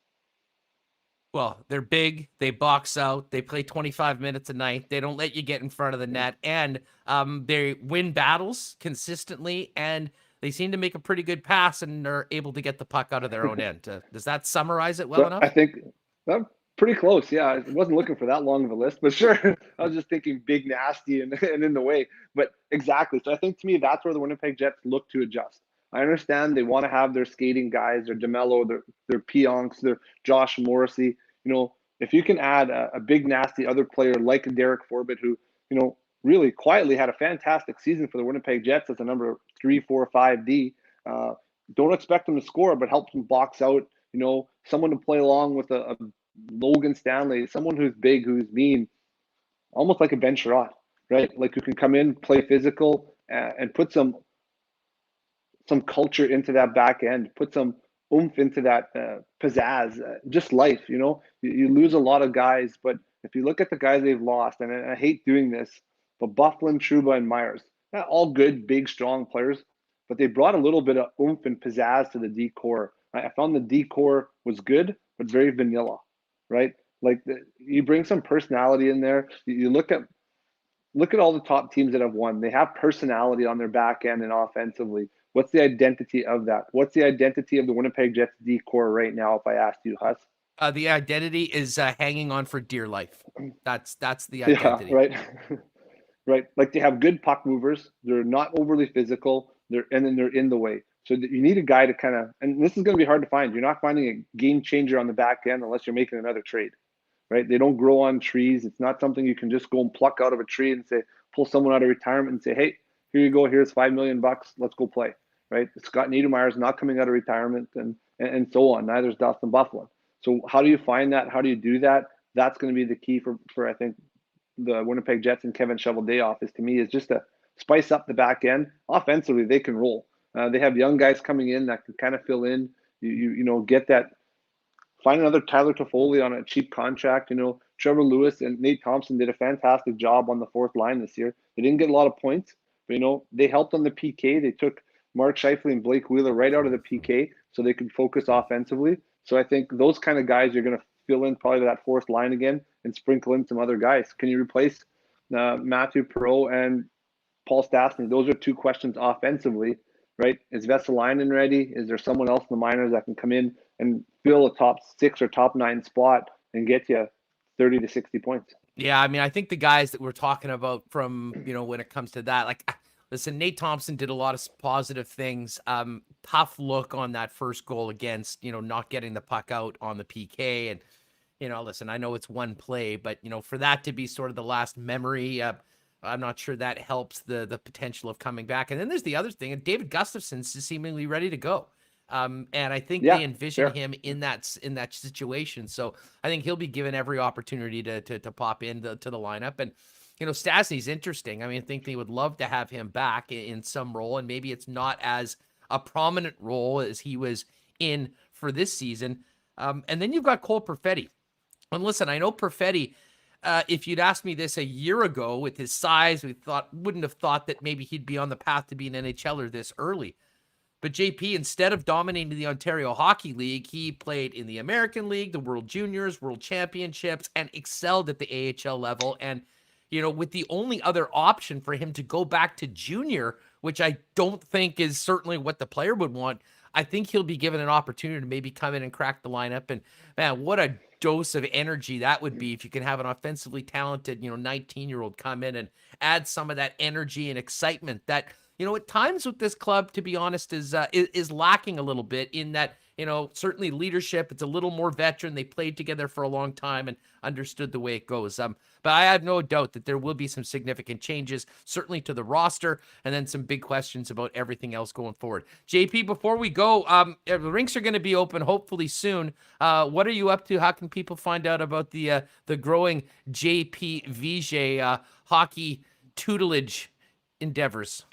Well, they're big. They box out. They play 25 minutes a night. They don't let you get in front of the net, and they win battles consistently. And they seem to make a pretty good pass and are able to get the puck out of their own end. Does that summarize it well enough? I think pretty close. Yeah, I wasn't looking for that long of a list, but sure. I was just thinking big, nasty, and in the way. But exactly. So I think to me, that's where the Winnipeg Jets look to adjust. I understand they want to have their skating guys, their DeMello, their Pionks, their Josh Morrissey. If you can add a big, nasty other player like Derek Forbett, who, really quietly had a fantastic season for the Winnipeg Jets as a number 3, 4, 5D. Don't expect him to score, but help him box out. Someone to play along with a Logan Stanley, someone who's big, who's mean, almost like a Ben Sherratt, right? Like who can come in, play physical, and put some culture into that back end, put some oomph into that pizzazz, just life. You lose a lot of guys, but if you look at the guys they've lost, and I hate doing this, but Byfuglien, Trouba, and Myers, all good, big, strong players, but they brought a little bit of oomph and pizzazz to the D-core. I found the D-core was good, but very vanilla, right? Like you bring some personality in there. You look at all the top teams that have won. They have personality on their back end and offensively. What's the identity of that? What's the identity of the Winnipeg Jets D-core right now, if I asked you, Huss? The identity is hanging on for dear life. That's the identity. Yeah, right. Right. Like they have good puck movers. They're not overly physical. They're in the way. So you need a guy to kind of, and this is going to be hard to find. You're not finding a game changer on the back end unless you're making another trade, right? They don't grow on trees. It's not something you can just go and pluck out of a tree and say, pull someone out of retirement and say, hey, here you go. Here's $5 million. Let's go play, right? Scott Niedermayer's not coming out of retirement and so on. Neither is Dustin Byfuglien. So how do you find that? How do you do that? That's going to be the key for I think, the Winnipeg Jets and Kevin Shovel-Dayoff is just to spice up the back end. Offensively, they can roll. They have young guys coming in that can kind of fill in. You get that. Find another Tyler Toffoli on a cheap contract. Trevor Lewis and Nate Thompson did a fantastic job on the fourth line this year. They didn't get a lot of points, but they helped on the PK. They took Mark Scheifele and Blake Wheeler right out of the PK so they could focus offensively. So I think those kind of guys are going to fill in probably that fourth line again and sprinkle in some other guys. Can you replace Matthew Perreault and Paul Stastny? Those are two questions offensively, right? Is Vesalainen ready? Is there someone else in the minors that can come in and fill a top 6 or top 9 spot and get you 30 to 60 points? Yeah, I mean, I think the guys that we're talking about from, when it comes to that, like, listen, Nate Thompson did a lot of positive things. Tough look on that first goal against, not getting the puck out on the PK. And, listen, I know it's one play, but, for that to be sort of the last memory, I'm not sure that helps the potential of coming back. And then there's the other thing, and David Gustafson's seemingly ready to go. And I think they envision him in that situation. So I think he'll be given every opportunity to pop into the lineup. And, Stastny's interesting. I mean, I think they would love to have him back in some role, and maybe it's not as a prominent role as he was in for this season. And then you've got Cole Perfetti. And listen, I know Perfetti, if you'd asked me this a year ago with his size, wouldn't have thought that maybe he'd be on the path to be an NHLer this early. But JP, instead of dominating the Ontario Hockey League, he played in the American League, the World Juniors, World Championships, and excelled at the AHL level. And, with the only other option for him to go back to junior, which I don't think is certainly what the player would want, I think he'll be given an opportunity to maybe come in and crack the lineup. And, man, what a dose of energy that would be if you can have an offensively talented, 19-year-old come in and add some of that energy and excitement that, at times with this club, to be honest, is lacking a little bit in that, certainly leadership. It's a little more veteran. They played together for a long time and understood the way it goes. But I have no doubt that there will be some significant changes, certainly to the roster, and then some big questions about everything else going forward. JP, before we go, the rinks are going to be open hopefully soon. What are you up to? How can people find out about the growing JP Vigier hockey tutelage endeavors?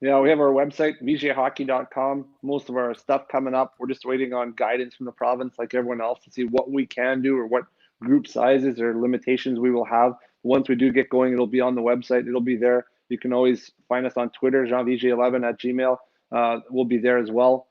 Yeah, we have our website, vigierhockey.com. Most of our stuff coming up. We're just waiting on guidance from the province, like everyone else, to see what we can do or what group sizes or limitations we will have. Once we do get going, it'll be on the website. It'll be there. You can always find us on Twitter, JeanVigier11 at Gmail. We'll be there as well,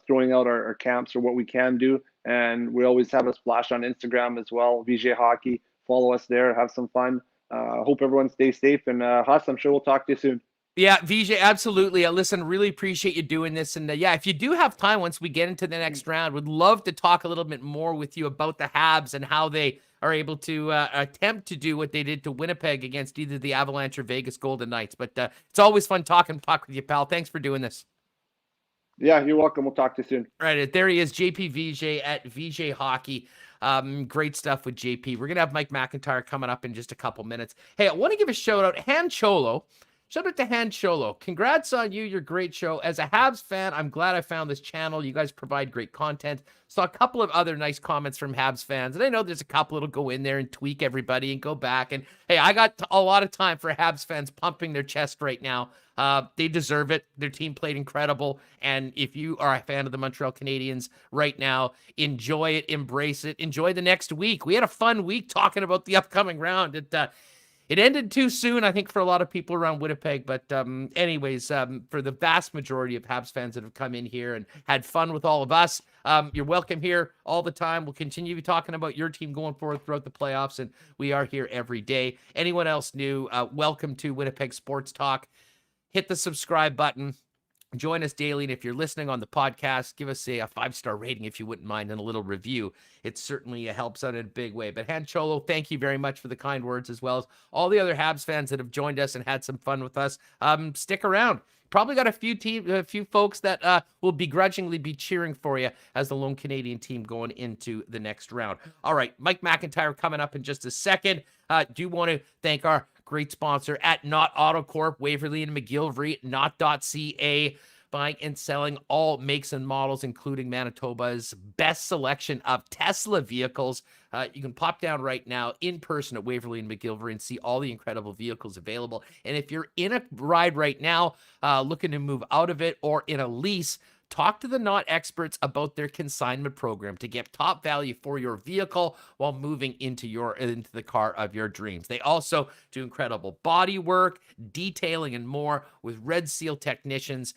throwing out our camps or what we can do. And we always have a splash on Instagram as well, Vigier Hockey. Follow us there, have some fun. Hope everyone stays safe. And Huss, I'm sure we'll talk to you soon. Yeah, Vigier, absolutely. Listen, really appreciate you doing this. And yeah, if you do have time once we get into the next round, would love to talk a little bit more with you about the Habs and how they are able to attempt to do what they did to Winnipeg against either the Avalanche or Vegas Golden Knights. But it's always fun talk with you, pal. Thanks for doing this. Yeah, you're welcome. We'll talk to you soon. Right, there he is, JP Vigier at Vigier Hockey. Great stuff with JP. We're going to have Mike McIntyre coming up in just a couple minutes. Hey, I want to give a shout out, Han Cholo. Shout out to Han Cholo. Congrats on you. Your great show. As a Habs fan, I'm glad I found this channel. You guys provide great content. Saw a couple of other nice comments from Habs fans. And I know there's a couple that'll go in there and tweak everybody and go back. And hey, I got a lot of time for Habs fans pumping their chest right now. They deserve it. Their team played incredible. And if you are a fan of the Montreal Canadiens right now, enjoy it, embrace it, enjoy the next week. We had a fun week talking about the upcoming round. It ended too soon, I think, for a lot of people around Winnipeg. But anyways, for the vast majority of Habs fans that have come in here and had fun with all of us, you're welcome here all the time. We'll continue talking about your team going forward throughout the playoffs, and we are here every day. Anyone else new, welcome to Winnipeg Sports Talk. Hit the subscribe button. Join us daily, and if you're listening on the podcast, give us a 5-star rating if you wouldn't mind, and a little review. It certainly helps out in a big way. But Han Cholo, thank you very much for the kind words, as well as all the other Habs fans that have joined us and had some fun with us. Stick around. Probably got a few folks that will begrudgingly be cheering for you as the lone Canadian team going into the next round. All right, Mike McIntyre coming up in just a second. Do want to thank our great sponsor at Not Auto Corp, Waverly and McGillivray, Not.ca, buying and selling all makes and models, including Manitoba's best selection of Tesla vehicles. You can pop down right now in person at Waverly and McGillivray and see all the incredible vehicles available. And if you're in a ride right now, looking to move out of it, or in a lease, talk to the Not experts about their consignment program to get top value for your vehicle while moving into the car of your dreams. They also do incredible body work, detailing, and more with Red Seal technicians.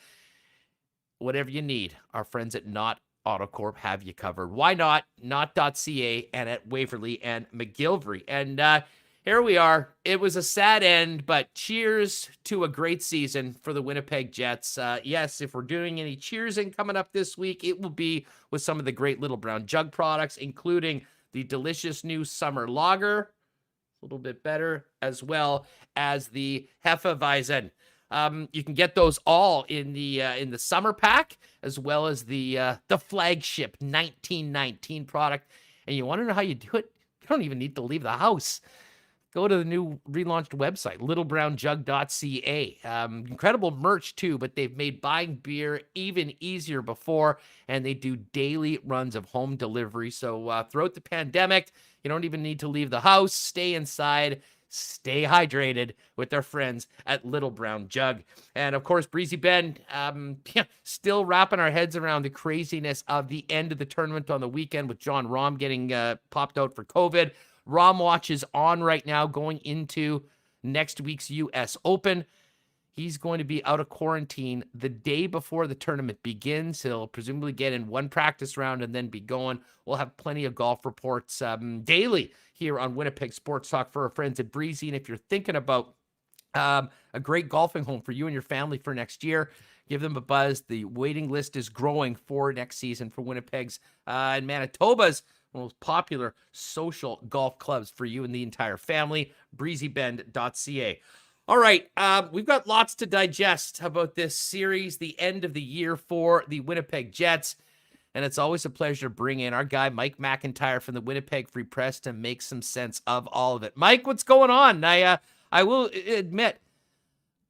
Whatever you need, our friends at Not Autocorp have you covered. Why not? Not.ca and at Waverly and McGillivray. And here we are. It was a sad end, but cheers to a great season for the Winnipeg Jets. Yes, if we're doing any cheersing coming up this week, it will be with some of the great Little Brown Jug products, including the delicious new summer lager, a little bit better, as well as the Hefeweizen. You can get those all in the summer pack, as well as the flagship 1919 product. And you want to know how you do it? You don't even need to leave the house. Go to the new relaunched website, littlebrownjug.ca. Incredible merch too, but they've made buying beer even easier before, and they do daily runs of home delivery. So throughout the pandemic, you don't even need to leave the house. Stay inside. Stay hydrated with their friends at Little Brown Jug. And of course, Breezy Bend, still wrapping our heads around the craziness of the end of the tournament on the weekend with John Rahm getting popped out for COVID. Rahm Watch is on right now going into next week's U.S. Open. He's going to be out of quarantine the day before the tournament begins. He'll presumably get in one practice round and then be going. We'll have plenty of golf reports daily here on Winnipeg Sports Talk for our friends at Breezy. And if you're thinking about a great golfing home for you and your family for next year, give them a buzz. The waiting list is growing for next season for Winnipeg's and Manitoba's most popular social golf clubs for you and the entire family. breezybend.ca. All right, we've got lots to digest about this series, the end of the year for the Winnipeg Jets, and it's always a pleasure to bring in our guy, Mike McIntyre from the Winnipeg Free Press, to make some sense of all of it. Mike, what's going on? I will admit,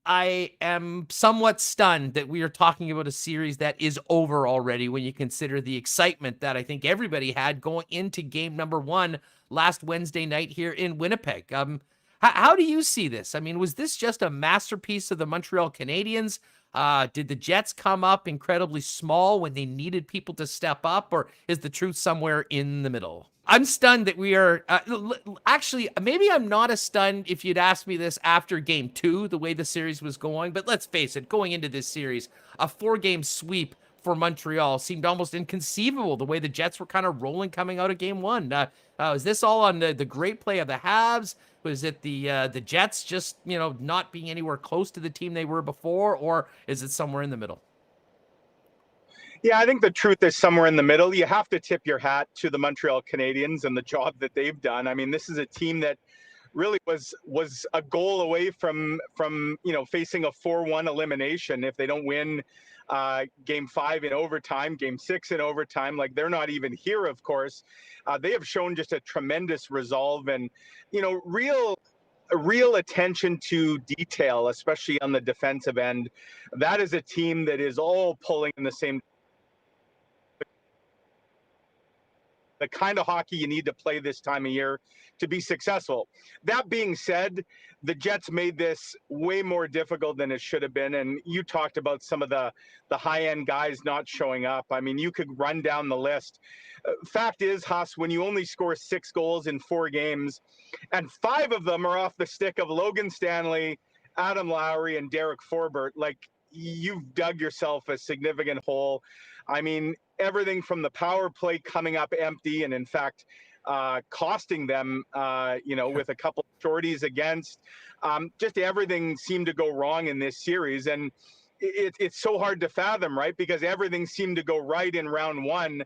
I am somewhat stunned that we are talking about a series that is over already when you consider the excitement that I think everybody had going into game number 1 last Wednesday night here in Winnipeg. How do you see this? I mean, was this just a masterpiece of the Montreal Canadiens? Did the Jets come up incredibly small when they needed people to step up, or is the truth somewhere in the middle? I'm stunned that we are actually, maybe I'm not as stunned if you'd asked me this after game 2, the way the series was going. But let's face it, going into this series, a 4-game sweep for Montreal seemed almost inconceivable, the way the Jets were kind of rolling coming out of game 1. Is this all on the great play of the Habs? Was it the Jets just, not being anywhere close to the team they were before, or is it somewhere in the middle? Yeah, I think the truth is somewhere in the middle. You have to tip your hat to the Montreal Canadiens and the job that they've done. I mean, this is a team that really was a goal away from facing a 4-1 elimination if they don't win game 5 in overtime, game 6 in overtime. Like, they're not even here, of course. They have shown just a tremendous resolve and real attention to detail, especially on the defensive end. That is a team that is all pulling in the same, the kind of hockey you need to play this time of year to be successful. That being said, the Jets made this way more difficult than it should have been. And you talked about some of the high-end guys not showing up. I mean, you could run down the list. Fact is, Huss, when you only score 6 goals in 4 games, and 5 of them are off the stick of Logan Stanley, Adam Lowry, and Derek Forbort, like, you've dug yourself a significant hole. I mean, everything from the power play coming up empty and, in fact, costing them, with a couple of shorties against. Just everything seemed to go wrong in this series. And it's so hard to fathom, right? Because everything seemed to go right in round 1.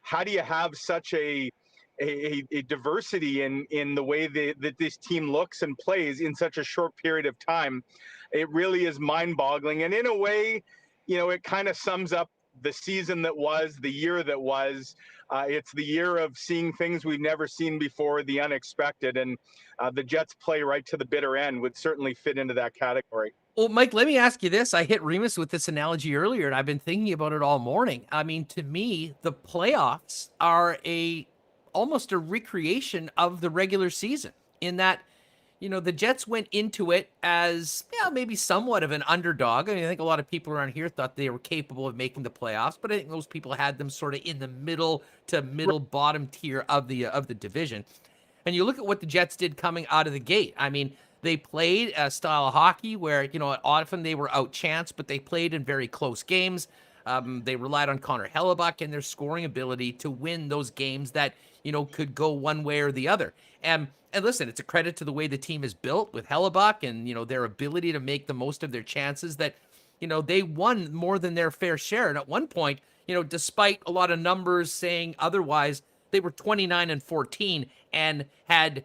How do you have such a diversity in the way that this team looks and plays in such a short period of time? It really is mind-boggling. And in a way, it kind of sums up the season that was, the year that was. It's the year of seeing things we've never seen before, the unexpected, and the Jets play right to the bitter end would certainly fit into that category. Well, Mike, let me ask you this. I hit Remis with this analogy earlier, and I've been thinking about it all morning. I mean, to me, the playoffs are almost a recreation of the regular season in that, the Jets went into it as, maybe somewhat of an underdog. I mean, I think a lot of people around here thought they were capable of making the playoffs, but I think most people had them sort of in the middle to middle bottom tier of the division. And you look at what the Jets did coming out of the gate. I mean, they played a style of hockey where, often they were outchanced, but they played in very close games. They relied on Connor Hellebuck and their scoring ability to win those games that, could go one way or the other. And listen, it's a credit to the way the team is built with Hellebuck and, their ability to make the most of their chances that, they won more than their fair share. And at one point, despite a lot of numbers saying otherwise, they were 29-14 and had,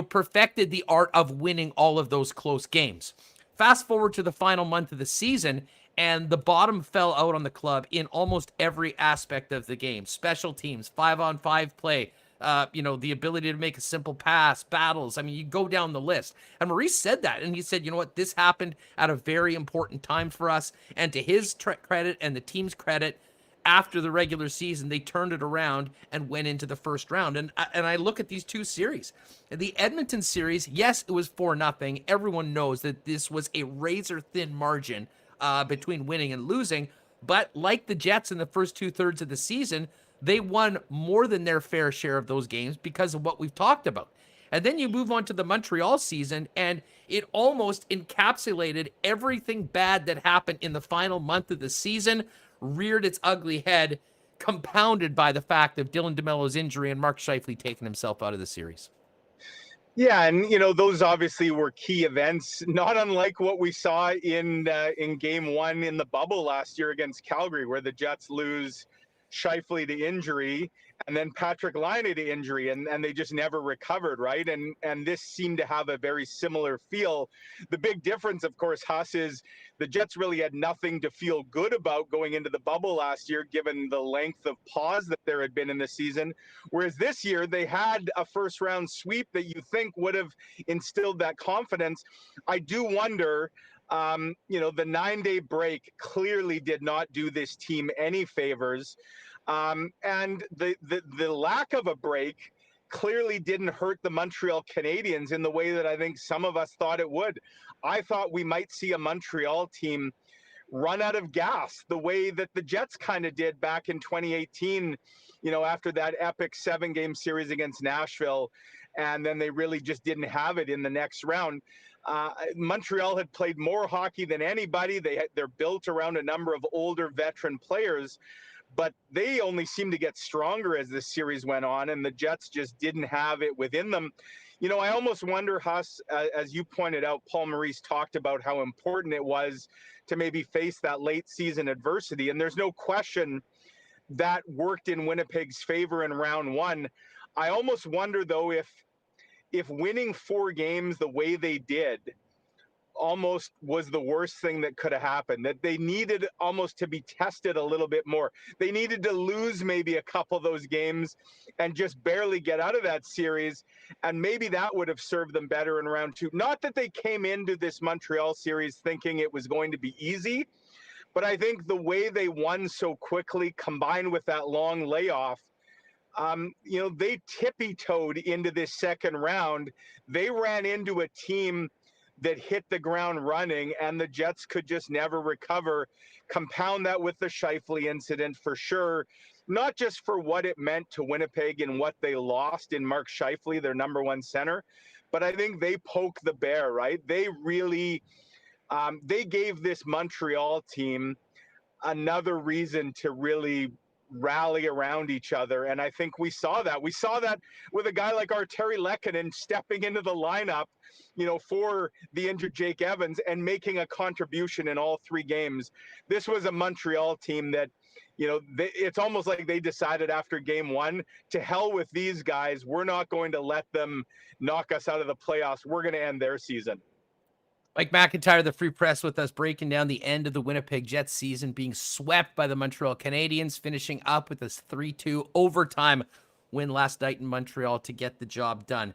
perfected the art of winning all of those close games. Fast forward to the final month of the season, and the bottom fell out on the club in almost every aspect of the game. Special teams, 5-on-5 play, the ability to make a simple pass, battles. I mean, you go down the list. And Maurice said that, and he said, you know what, this happened at a very important time for us. And to his credit and the team's credit, after the regular season, they turned it around and went into the first round. And I look at these 2 series. The Edmonton series, yes, it was 4-0. Everyone knows that this was a razor-thin margin between winning and losing. But like the Jets in the first 2/3 of the season, they won more than their fair share of those games because of what we've talked about. And then you move on to the Montreal season, and it almost encapsulated everything bad that happened in the final month of the season, reared its ugly head, compounded by the fact of Dylan DeMello's injury and Mark Scheifele taking himself out of the series. Yeah, and those obviously were key events, not unlike what we saw in Game 1 in the bubble last year against Calgary, where the Jets lose Scheifele to injury and then Patrick Laine to injury, and they just never recovered, right? And this seemed to have a very similar feel. The big difference, of course, Huss, is the Jets really had nothing to feel good about going into the bubble last year, given the length of pause that there had been in the season. Whereas this year, they had a first-round sweep that you think would have instilled that confidence. I do wonder, the 9-day break clearly did not do this team any favors. And the lack of a break clearly didn't hurt the Montreal Canadiens in the way that I think some of us thought it would. I thought we might see a Montreal team run out of gas the way that the Jets kind of did back in 2018, after that epic 7-game series against Nashville. And then they really just didn't have it in the next round. Montreal had played more hockey than anybody. They're built around a number of older veteran players, but they only seemed to get stronger as this series went on, and the Jets just didn't have it within them. I almost wonder, Huss, as you pointed out, Paul Maurice talked about how important it was to maybe face that late season adversity. And there's no question that worked in Winnipeg's favor in round one. I almost wonder, though, if winning 4 games the way they did almost was the worst thing that could have happened, that they needed almost to be tested a little bit more. They needed to lose maybe a couple of those games and just barely get out of that series. And maybe that would have served them better in round 2. Not that they came into this Montreal series thinking it was going to be easy, but I think the way they won so quickly, combined with that long layoff, they tippy-toed into this second round. They ran into a team that hit the ground running, and the Jets could just never recover. Compound that with the Scheifele incident for sure, not just for what it meant to Winnipeg and what they lost in Mark Scheifele, their number 1 center, but I think they poked the bear, right? They really, they gave this Montreal team another reason to really rally around each other. And I think we saw that. We saw that with a guy like Arturi Lehkonen stepping into the lineup, for the injured Jake Evans and making a contribution in all 3 games. This was a Montreal team that, it's almost like they decided after game 1, to hell with these guys. We're not going to let them knock us out of the playoffs. We're going to end their season. Mike McIntyre, the Free Press, with us, breaking down the end of the Winnipeg Jets season, being swept by the Montreal Canadiens, finishing up with this 3-2 overtime win last night in Montreal to get the job done.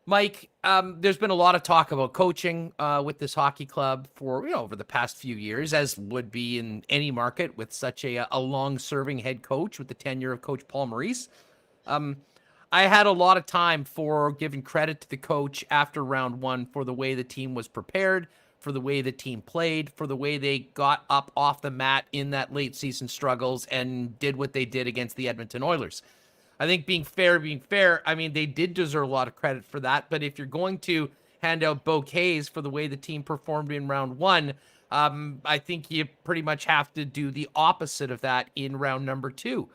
Mike, there's been a lot of talk about coaching with this hockey club for over the past few years, as would be in any market with such a long-serving head coach with the tenure of Coach Paul Maurice. I had a lot of time for giving credit to the coach after round 1 for the way the team was prepared, for the way the team played, for the way they got up off the mat in that late season struggles and did what they did against the Edmonton Oilers. I think being fair, I mean, they did deserve a lot of credit for that. But if you're going to hand out bouquets for the way the team performed in round 1, I think you pretty much have to do the opposite of that in round number 2.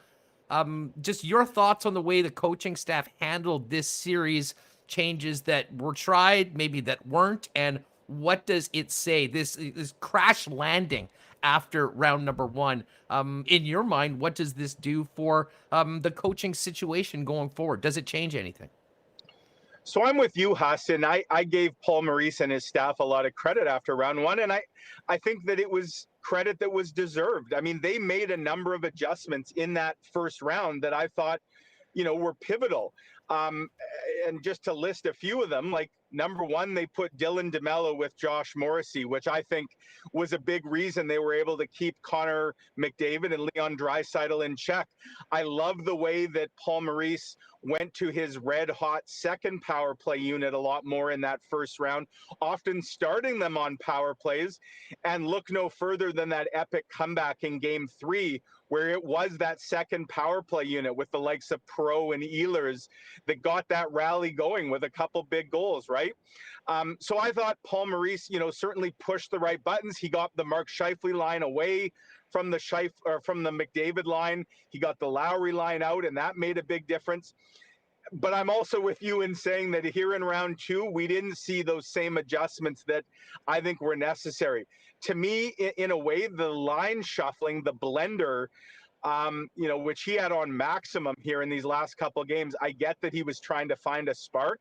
Just your thoughts on the way the coaching staff handled this series, changes that were tried, maybe that weren't, and what does it say? This crash landing after round number 1. In your mind, what does this do for the coaching situation going forward? Does it change anything? So I'm with you, Hassan. I gave Paul Maurice and his staff a lot of credit after round 1, and I think that it was credit that was deserved. I mean, they made a number of adjustments in that first round that I thought, were pivotal. And just to list a few of them, like number 1, they put Dylan DeMello with Josh Morrissey, which I think was a big reason they were able to keep Connor McDavid and Leon Draisaitl in check. I love the way that Paul Maurice went to his red-hot second power play unit a lot more in that first round, often starting them on power plays. And look no further than that epic comeback in Game 3, where it was that second power play unit with the likes of Pro and Ehlers that got that rally going with a couple big goals, right? So I thought Paul Maurice, certainly pushed the right buttons. He got the Mark Scheifele line away from the McDavid line. He got the Lowry line out, and that made a big difference. But I'm also with you in saying that here in round 2, we didn't see those same adjustments that I think were necessary. To me, in a way, the line shuffling, the blender, which he had on maximum here in these last couple of games, I get that he was trying to find a spark.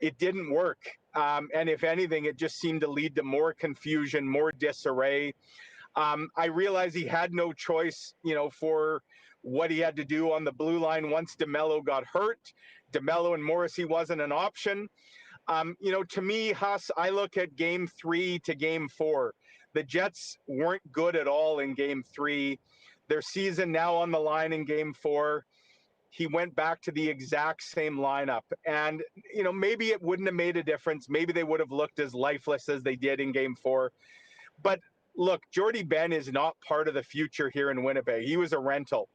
It didn't work. And if anything, it just seemed to lead to more confusion, more disarray. I realized he had no choice, for what he had to do on the blue line once DeMello got hurt. DeMello and Morrissey wasn't an option. To me, Huss, I look at Game 3 to Game 4. The Jets weren't good at all in Game 3. Their season now on the line in Game 4. He went back to the exact same lineup. And, maybe it wouldn't have made a difference. Maybe they would have looked as lifeless as they did in Game 4. But look, Jordy Ben is not part of the future here in Winnipeg. He was a rental.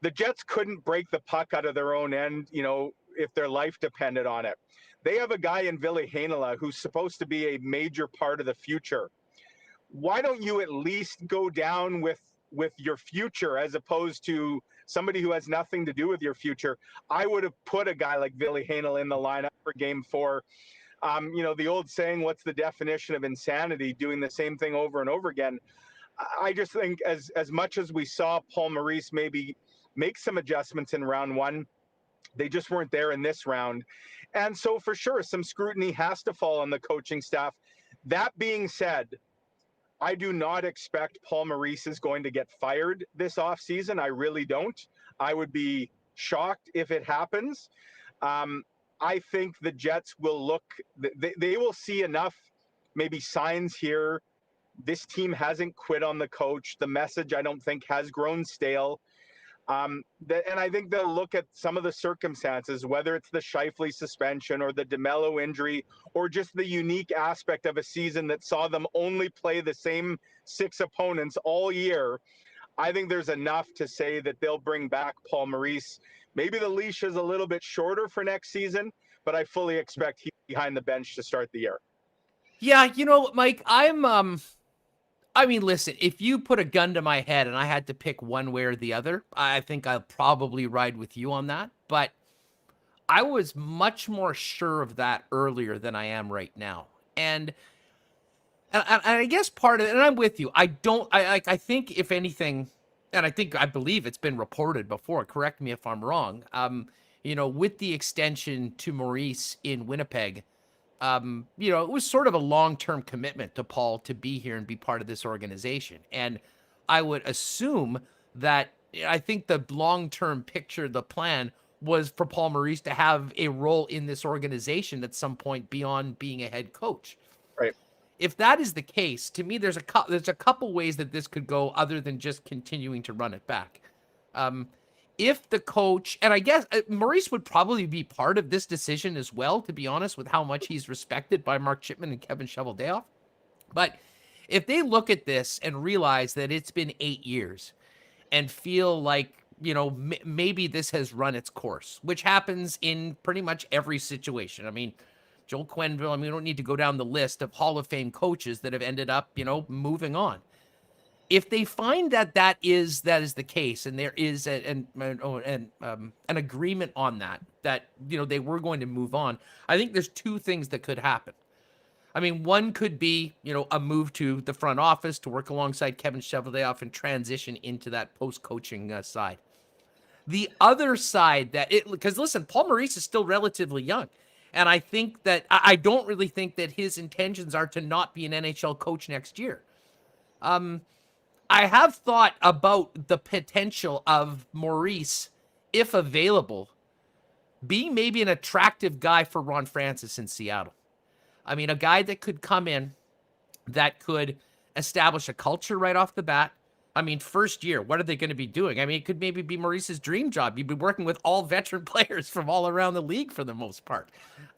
The Jets couldn't break the puck out of their own end, if their life depended on it. They have a guy in Ville Heinola who's supposed to be a major part of the future. Why don't you at least go down with your future as opposed to somebody who has nothing to do with your future? I would have put a guy like Ville Heinola in the lineup for Game 4. The old saying, what's the definition of insanity? Doing the same thing over and over again. I just think as much as we saw Paul Maurice maybe make some adjustments in round 1, they just weren't there in this round. And so for sure, some scrutiny has to fall on the coaching staff. That being said, I do not expect Paul Maurice is going to get fired this offseason. I really don't. I would be shocked if it happens. I think the Jets will they will see enough maybe signs here. This team hasn't quit on the coach. The message, I don't think, has grown stale. And I think they'll look at some of the circumstances, whether it's the Scheifele suspension or the DeMello injury, or just the unique aspect of a season that saw them only play the same 6 opponents all year. I think there's enough to say that they'll bring back Paul Maurice. Maybe the leash is a little bit shorter for next season, but I fully expect he's behind the bench to start the year. Yeah, Mike, listen, if you put a gun to my head and I had to pick one way or the other, I think I'll probably ride with you on that. But I was much more sure of that earlier than I am right now. And I guess part of it, and I'm with you, I think if anything, and I believe it's been reported before, correct me if I'm wrong, with the extension to Maurice in Winnipeg, it was sort of a long-term commitment to Paul to be here and be part of this organization. And I would assume that I think the long-term picture, the plan was for Paul Maurice to have a role in this organization at some point beyond being a head coach. Right. If that is the case, to me, there's a couple ways that this could go other than just continuing to run it back. If the coach, and I guess Maurice would probably be part of this decision as well, to be honest, with how much he's respected by Mark Chipman and Kevin Shoveldayoff. But if they look at this and realize that it's been 8 years and feel like, maybe this has run its course, which happens in pretty much every situation. I mean, Joel Quenneville, we don't need to go down the list of Hall of Fame coaches that have ended up, moving on. If they find that is the case, and there is an agreement on that they were going to move on, I think there's 2 things that could happen. One could be a move to the front office to work alongside Kevin Shoveldayoff and transition into that post-coaching side. The other side because listen, Paul Maurice is still relatively young, and I think that I don't really think that his intentions are to not be an NHL coach next year. I have thought about the potential of Maurice, if available, being maybe an attractive guy for Ron Francis in Seattle. A guy that could come in, that could establish a culture right off the bat. First year, what are they going to be doing? It could maybe be Maurice's dream job. You'd be working with all veteran players from all around the league for the most part.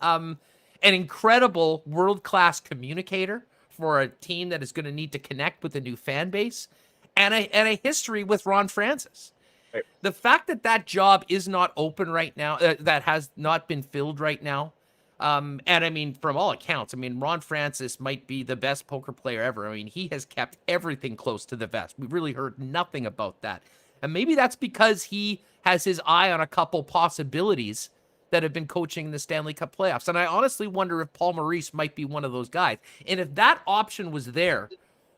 An incredible world-class communicator for a team that is going to need to connect with a new fan base, and a history with Ron Francis. Right. The fact that job is not open right now, that has not been filled right now, and from all accounts, Ron Francis might be the best poker player ever. He has kept everything close to the vest. We've really heard nothing about that. And maybe that's because he has his eye on a couple possibilities that have been coaching the Stanley Cup playoffs. And I honestly wonder if Paul Maurice might be one of those guys. And if that option was there,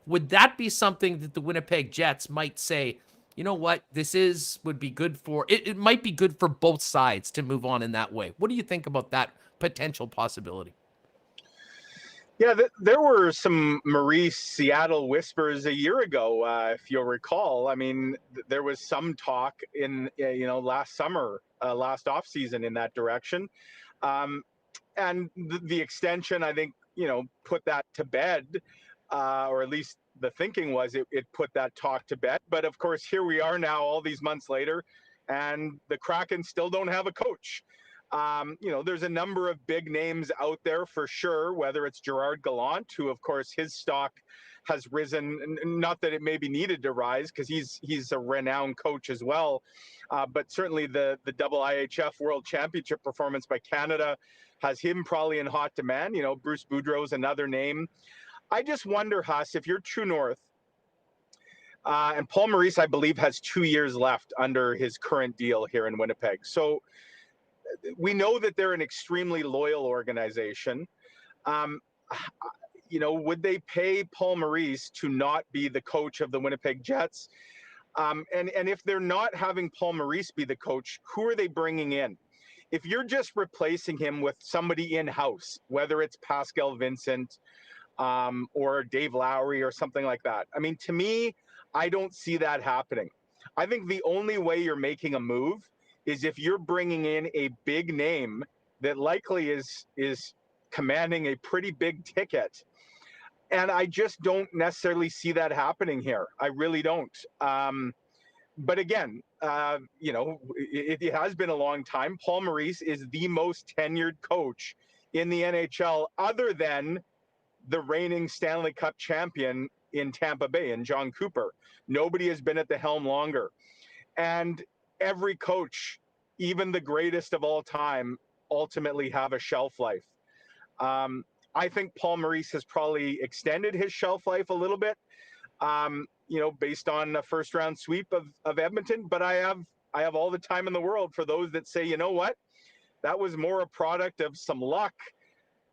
would that be something that the Winnipeg Jets might say, you know what, would be good for, it might be good for both sides to move on in that way. What do you think about that potential possibility? Yeah, there were some Maurice Seattle whispers a year ago, if you'll recall. There was some talk in, last summer, last offseason in that direction. And the extension, I think, put that to bed, or at least the thinking was it put that talk to bed. But of course, here we are now all these months later, and the Kraken still don't have a coach. There's a number of big names out there for sure, whether it's Gerard Gallant, who, of course, his stock has risen. Not that it maybe needed to rise, because he's a renowned coach as well. But certainly the double IHF World Championship performance by Canada has him probably in hot demand. You know, Bruce Boudreau's another name. I just wonder, Huss, if you're True North, and Paul Maurice, I believe, has 2 years left under his current deal here in Winnipeg. So we know that they're an extremely loyal organization. You know, would they pay Paul Maurice to not be the coach of the Winnipeg Jets? And if they're not having Paul Maurice be the coach, who are they bringing in? If you're just replacing him with somebody in-house, whether it's Pascal Vincent or Dave Lowry or something like that, I mean, to me, I don't see that happening. I think the only way you're making a move is if you're bringing in a big name that likely is commanding a pretty big ticket. And I just don't necessarily see that happening here. I really don't. But again, you know, it has been a long time. Paul Maurice is the most tenured coach in the NHL, other than the reigning Stanley Cup champion in Tampa Bay, and John Cooper. Nobody has been at the helm longer. And every coach, even the greatest of all time, ultimately have a shelf life. I think Paul Maurice has probably extended his shelf life a little bit, you know, based on a first round sweep of Edmonton. But I have all the time in the world for those that say, you know what, that was more a product of some luck,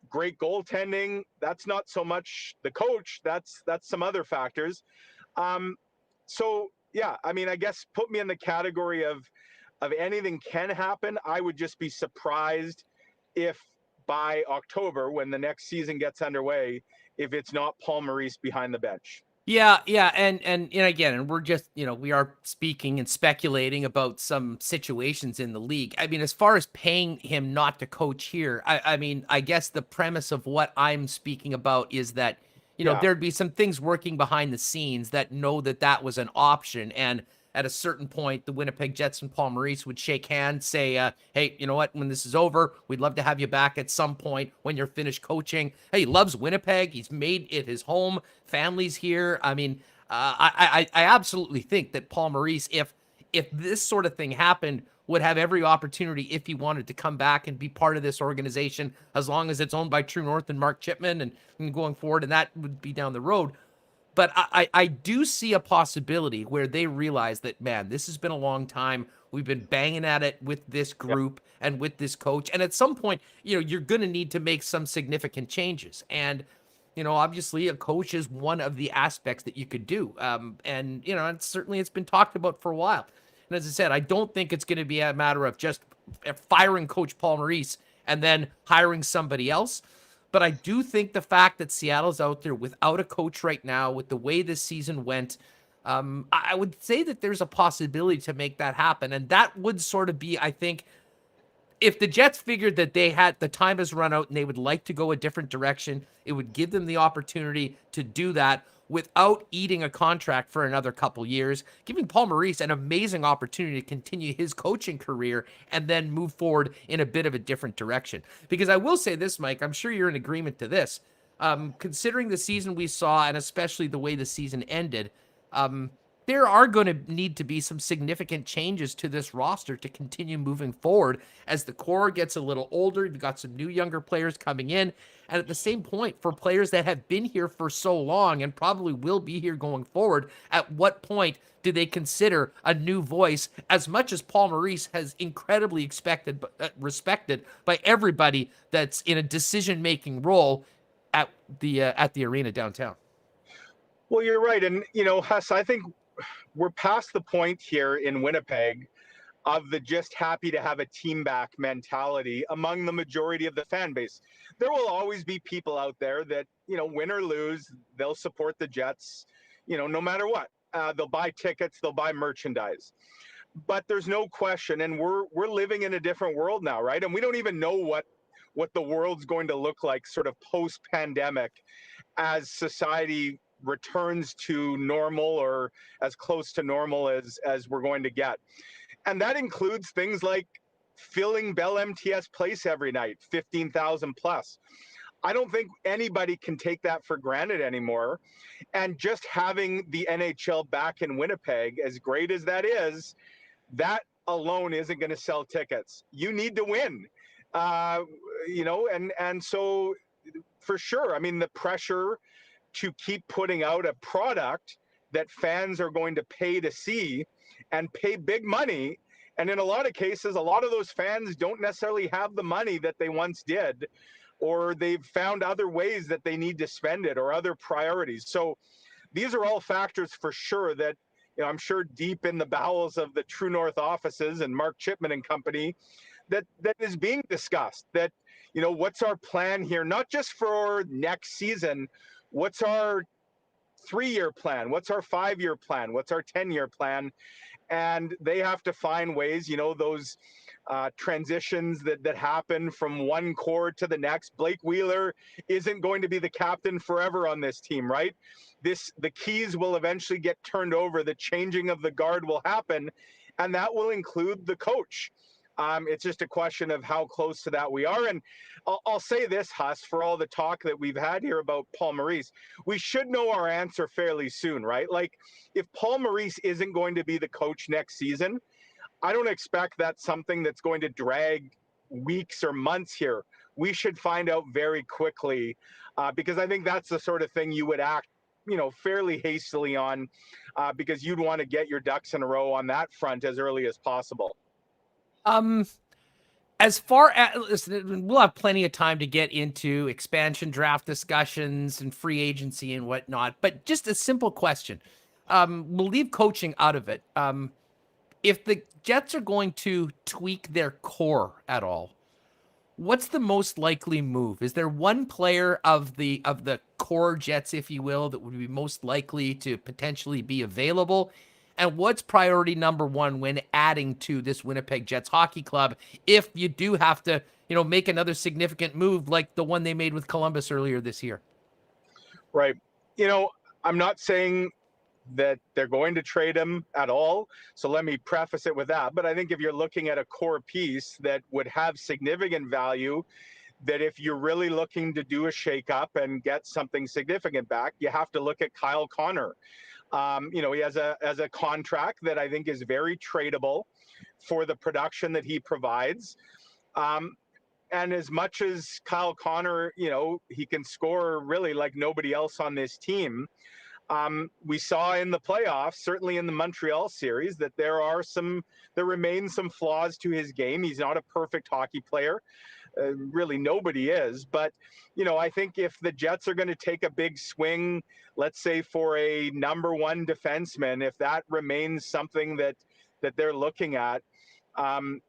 great goaltending. That's not so much the coach. That's some other factors. So yeah, I mean, I guess put me in the category of anything can happen. I would just be surprised if by October, when the next season gets underway, if it's not Paul Maurice behind the bench. Yeah, and again, and we're just, you know, we are speaking and speculating about some situations in the league. I mean, as far as paying him not to coach here, I mean, I guess the premise of what I'm speaking about is that, you know, there'd be some things working behind the scenes that know that was an option. And at a certain point, the Winnipeg Jets and Paul Maurice would shake hands, say, hey, you know what, when this is over, we'd love to have you back at some point when you're finished coaching. Hey, he loves Winnipeg. He's made it his home. Family's here. I mean, I absolutely think that Paul Maurice, if this sort of thing happened, would have every opportunity if he wanted to come back and be part of this organization, as long as it's owned by True North and Mark Chipman and going forward, and that would be down the road. But I do see a possibility where they realize that, man, this has been a long time. We've been banging at it with this group and with this coach. And at some point, you know, you're going to need to make some significant changes. And, you know, obviously a coach is one of the aspects that you could do. And, you know, it's been talked about for a while. And as I said, I don't think it's going to be a matter of just firing Coach Paul Maurice and then hiring somebody else. But I do think the fact that Seattle's out there without a coach right now, with the way this season went, I would say that there's a possibility to make that happen. And that would sort of be, I think, if the Jets figured that the time has run out and they would like to go a different direction, it would give them the opportunity to do that without eating a contract for another couple years, giving Paul Maurice an amazing opportunity to continue his coaching career and then move forward in a bit of a different direction. Because I will say this, Mike, I'm sure you're in agreement to this. Considering the season we saw, and especially the way the season ended, there are going to need to be some significant changes to this roster to continue moving forward as the core gets a little older. You've got some new younger players coming in. And at the same point, for players that have been here for so long and probably will be here going forward, at what point do they consider a new voice, as much as Paul Maurice has incredibly respected by everybody that's in a decision-making role at the arena downtown? Well, you're right. And, you know, Huss, I think we're past the point here in Winnipeg of the just happy to have a team back mentality among the majority of the fan base. There will always be people out there that, you know, win or lose, they'll support the Jets, you know, no matter what. They'll buy tickets, they'll buy merchandise. But there's no question, and we're living in a different world now, right? And we don't even know what the world's going to look like sort of post-pandemic as society returns to normal, or as close to normal as we're going to get. And that includes things like filling Bell MTS Place every night, 15,000 plus. I don't think anybody can take that for granted anymore. And just having the NHL back in Winnipeg, as great as that is, that alone isn't going to sell tickets. You need to win, and so for sure. I mean, the pressure to keep putting out a product that fans are going to pay to see and pay big money. And in a lot of cases, a lot of those fans don't necessarily have the money that they once did, or they've found other ways that they need to spend it or other priorities. So these are all factors for sure that, I'm sure deep in the bowels of the True North offices and Mark Chipman and company, that is being discussed. That, what's our plan here? Not just for next season. What's our 3-year plan? What's our 5-year plan? What's our 10-year plan? And they have to find ways, those transitions that happen from one core to the next. Blake Wheeler isn't going to be the captain forever on this team, right? The keys will eventually get turned over. The changing of the guard will happen, and that will include the coach. It's just a question of how close to that we are. And I'll say this, Huss, for all the talk that we've had here about Paul Maurice, we should know our answer fairly soon, right? Like, if Paul Maurice isn't going to be the coach next season, I don't expect that's something that's going to drag weeks or months here. We should find out very quickly, because I think that's the sort of thing you would act, fairly hastily on, because you'd want to get your ducks in a row on that front as early as possible. As far as, listen, we'll have plenty of time to get into expansion draft discussions and free agency and whatnot, but just a simple question. We'll leave coaching out of it. If the Jets are going to tweak their core at all, what's the most likely move? Is there one player of the core Jets, if you will, that would be most likely to potentially be available? And what's priority number one when adding to this Winnipeg Jets hockey club if you do have to, make another significant move like the one they made with Columbus earlier this year? Right. I'm not saying that they're going to trade him at all, so let me preface it with that. But I think if you're looking at a core piece that would have significant value, that if you're really looking to do a shakeup and get something significant back, you have to look at Kyle Connor. He has a contract that I think is very tradable for the production that he provides. And as much as Kyle Connor, he can score really like nobody else on this team. We saw in the playoffs, certainly in the Montreal series, that there remain some flaws to his game. He's not a perfect hockey player. Really, nobody is. But, I think if the Jets are going to take a big swing, let's say for a number one defenseman, if that remains something that they're looking at, and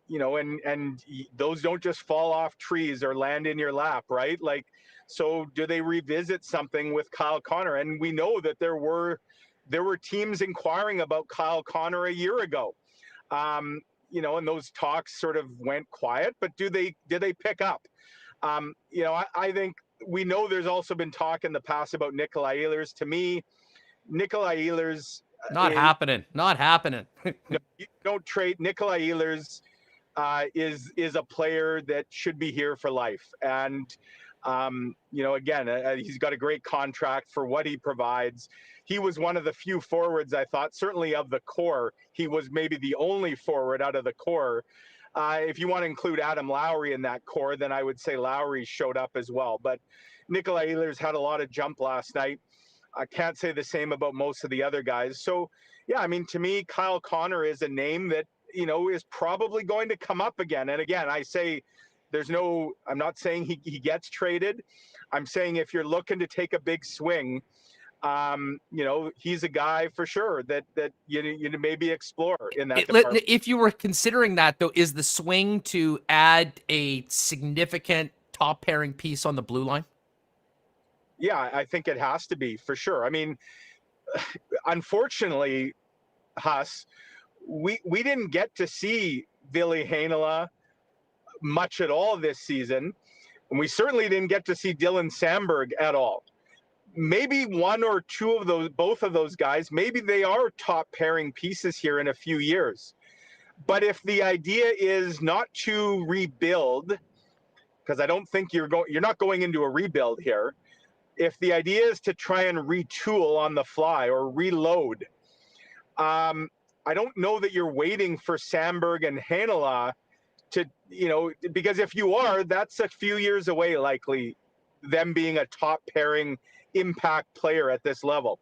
those don't just fall off trees or land in your lap, right? Like, so do they revisit something with Kyle Connor? And we know that there were teams inquiring about Kyle Connor a year ago. And those talks sort of went quiet, but did they pick up? I think we know there's also been talk in the past about Nikolai Ehlers. To me, Nikolai Ehlers not happening. No, you don't trade. Nikolai Ehlers is a player that should be here for life. And again, he's got a great contract for what he provides. He was one of the few forwards, I thought, certainly of the core. He was maybe the only forward out of the core. If you want to include Adam Lowry in that core, then I would say Lowry showed up as well. But Nikolai Ehlers had a lot of jump last night. I can't say the same about most of the other guys. So, yeah, I mean, to me, Kyle Connor is a name that, is probably going to come up again. And again, I say I'm not saying he gets traded. I'm saying if you're looking to take a big swing, he's a guy for sure that you maybe explore in that department. If you were considering that, though, is the swing to add a significant top pairing piece on the blue line? Yeah, I think it has to be for sure. I mean, unfortunately, Huss, we didn't get to see Ville Heinola much at all this season, and we certainly didn't get to see Dylan Samberg at all. Maybe one or two of both of those guys, maybe they are top pairing pieces here in a few years. But if the idea is not to rebuild, because I don't think you're not going into a rebuild here. If the idea is to try and retool on the fly or reload, I don't know that you're waiting for Sandberg and Heinola to, because if you are, that's a few years away, likely, them being a top pairing impact player at this level.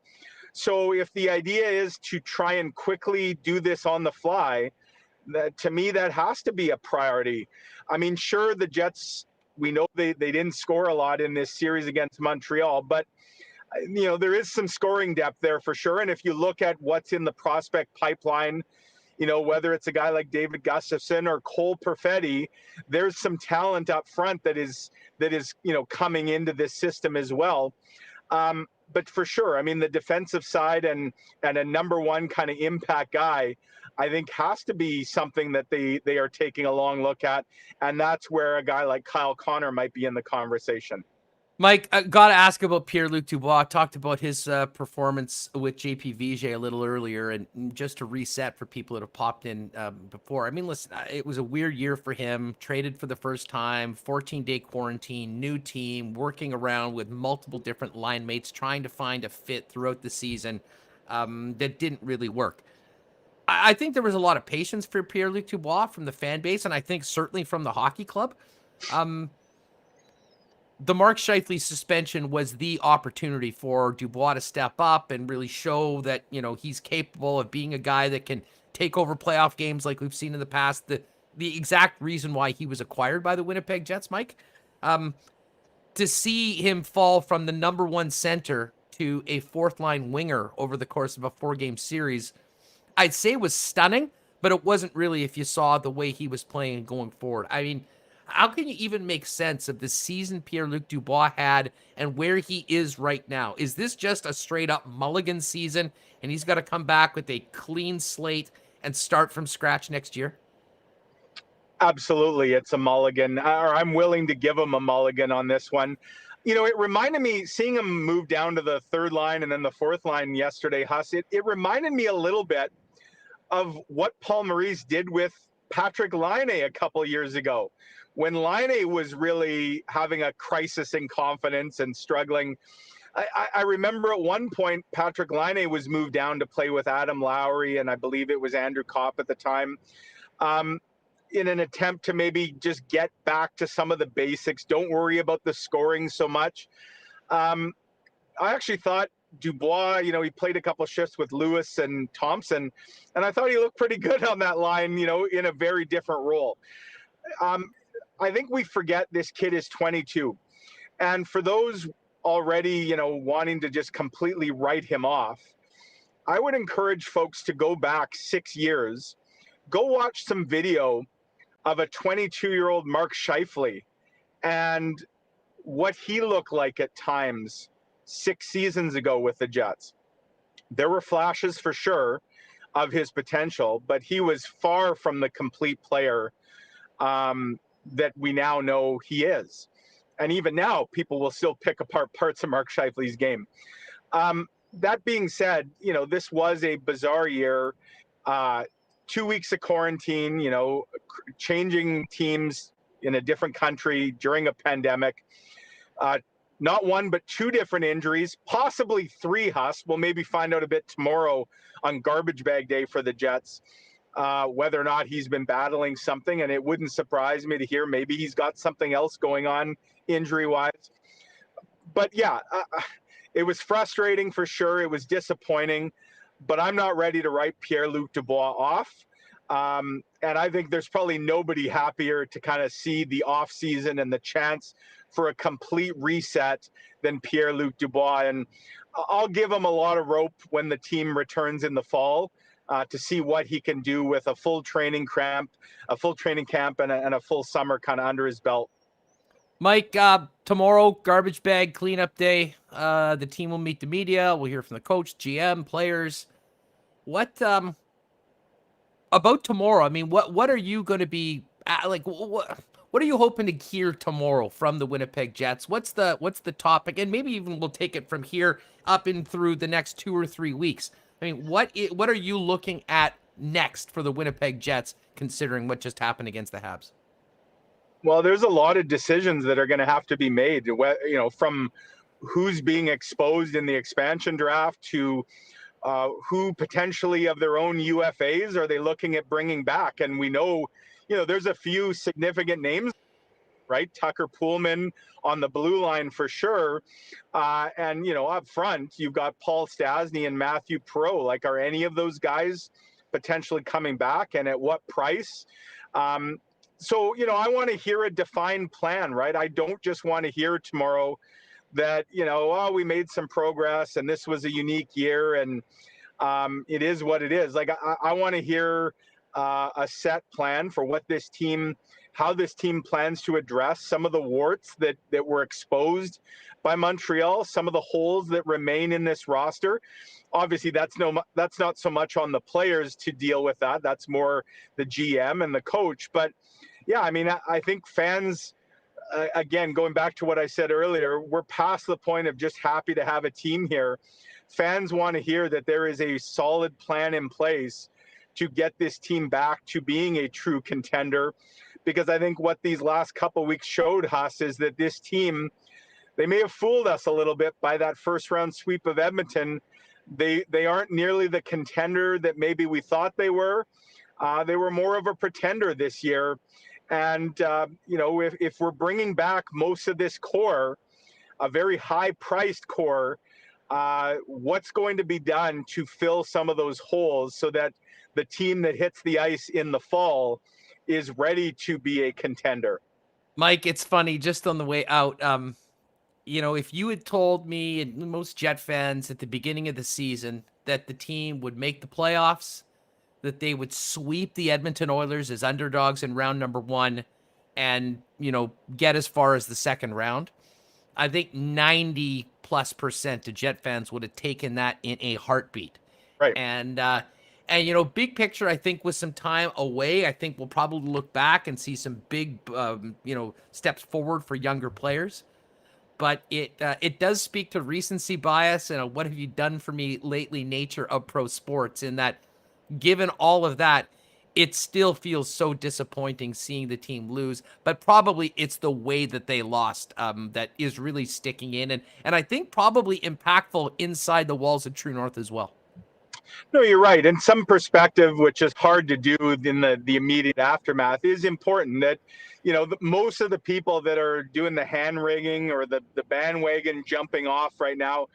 So if the idea is to try and quickly do this on the fly, to me, that has to be a priority. I mean, sure, the Jets, we know they didn't score a lot in this series against Montreal, but there is some scoring depth there for sure. And if you look at what's in the prospect pipeline, whether it's a guy like David Gustafson or Cole Perfetti, there's some talent up front that is coming into this system as well. But for sure, I mean, the defensive side and a number one kind of impact guy, I think has to be something that they are taking a long look at. And that's where a guy like Kyle Connor might be in the conversation. Mike, I got to ask about Pierre-Luc Dubois. Talked about his performance with JP Vigier a little earlier, and just to reset for people that have popped in before. I mean, listen, it was a weird year for him. Traded for the first time, 14-day quarantine, new team, working around with multiple different line mates, trying to find a fit throughout the season that didn't really work. I think there was a lot of patience for Pierre-Luc Dubois from the fan base, and I think certainly from the hockey club. The Mark Scheifele suspension was the opportunity for Dubois to step up and really show that, he's capable of being a guy that can take over playoff games like we've seen in the past. The exact reason why he was acquired by the Winnipeg Jets, Mike. To see him fall from the number one center to a fourth-line winger over the course of a 4-game series, I'd say was stunning, but it wasn't really if you saw the way he was playing going forward. I mean, how can you even make sense of the season Pierre-Luc Dubois had and where he is right now? Is this just a straight-up mulligan season, and he's got to come back with a clean slate and start from scratch next year? Absolutely, it's a mulligan, or I'm willing to give him a mulligan on this one. It reminded me, seeing him move down to the third line and then the fourth line yesterday, Huss, it reminded me a little bit of what Paul Maurice did with Patrick Laine a couple years ago, when Laine was really having a crisis in confidence and struggling. I remember at one point, Patrick Laine was moved down to play with Adam Lowry, and I believe it was Andrew Kopp at the time, in an attempt to maybe just get back to some of the basics. Don't worry about the scoring so much. I actually thought Dubois, he played a couple of shifts with Lewis and Thompson, and I thought he looked pretty good on that line, in a very different role. I think we forget this kid is 22. And for those already, wanting to just completely write him off, I would encourage folks to go back 6 years, go watch some video of a 22-year-old Mark Scheifele and what he looked like at times 6 seasons ago with the Jets. There were flashes for sure of his potential, but he was far from the complete player that we now know he is. And even now, people will still pick apart parts of Mark Scheifele's game. That being said, this was a bizarre year. 2 weeks of quarantine, changing teams in a different country during a pandemic. Not one, but 2 different injuries, possibly 3, Huss. We'll maybe find out a bit tomorrow on garbage bag day for the Jets, whether or not he's been battling something. And it wouldn't surprise me to hear maybe he's got something else going on injury-wise. But yeah, it was frustrating for sure. It was disappointing, but I'm not ready to write Pierre-Luc Dubois off. And I think there's probably nobody happier to kind of see the offseason and the chance for a complete reset than Pierre-Luc Dubois. And I'll give him a lot of rope when the team returns in the fall to see what he can do with a full training camp and a full summer kind of under his belt. Mike, tomorrow, garbage bag cleanup day. The team will meet the media. We'll hear from the coach, GM, players. What about tomorrow? I mean, what are you going to be like? What are you hoping to hear tomorrow from the Winnipeg Jets? What's the topic? And maybe even we'll take it from here up and through the next 2 or 3 weeks. I mean, what are you looking at next for the Winnipeg Jets, considering what just happened against the Habs? Well, there's a lot of decisions that are going to have to be made, from who's being exposed in the expansion draft to who potentially of their own UFAs are they looking at bringing back. And we know, there's a few significant names, right? Tucker Poolman on the blue line for sure. And, up front, you've got Paul Stastny and Matthew Perreault. Like, are any of those guys potentially coming back, and at what price? So, I want to hear a defined plan, right? I don't just want to hear tomorrow that, we made some progress and this was a unique year and it is what it is. Like, I want to hear a set plan for how this team plans to address some of the warts that were exposed by Montreal, some of the holes that remain in this roster. Obviously, that's not so much on the players to deal with that. That's more the GM and the coach. But yeah, I mean, I think fans, again, going back to what I said earlier, we're past the point of just happy to have a team here. Fans want to hear that there is a solid plan in place to get this team back to being a true contender. Because I think what these last couple of weeks showed us is that this team, they may have fooled us a little bit by that first round sweep of Edmonton. They aren't nearly the contender that maybe we thought they were. They were more of a pretender this year. And, if we're bringing back most of this core, a very high-priced core, what's going to be done to fill some of those holes so that the team that hits the ice in the fall is ready to be a contender? Mike, it's funny, just on the way out, if you had told me and most Jet fans at the beginning of the season that the team would make the playoffs, that they would sweep the Edmonton Oilers as underdogs in round number 1 and, get as far as the second round, I think 90+% of Jet fans would have taken that in a heartbeat. Right. And big picture, I think with some time away, I think we'll probably look back and see some big, steps forward for younger players. But it does speak to recency bias and what have you done for me lately nature of pro sports, in that given all of that, it still feels so disappointing seeing the team lose, but probably it's the way that they lost that is really sticking in, and I think probably impactful inside the walls of True North as well. No, you're right. And some perspective, which is hard to do in the immediate aftermath, is important. That, most of the people that are doing the hand wringing or the bandwagon jumping off right now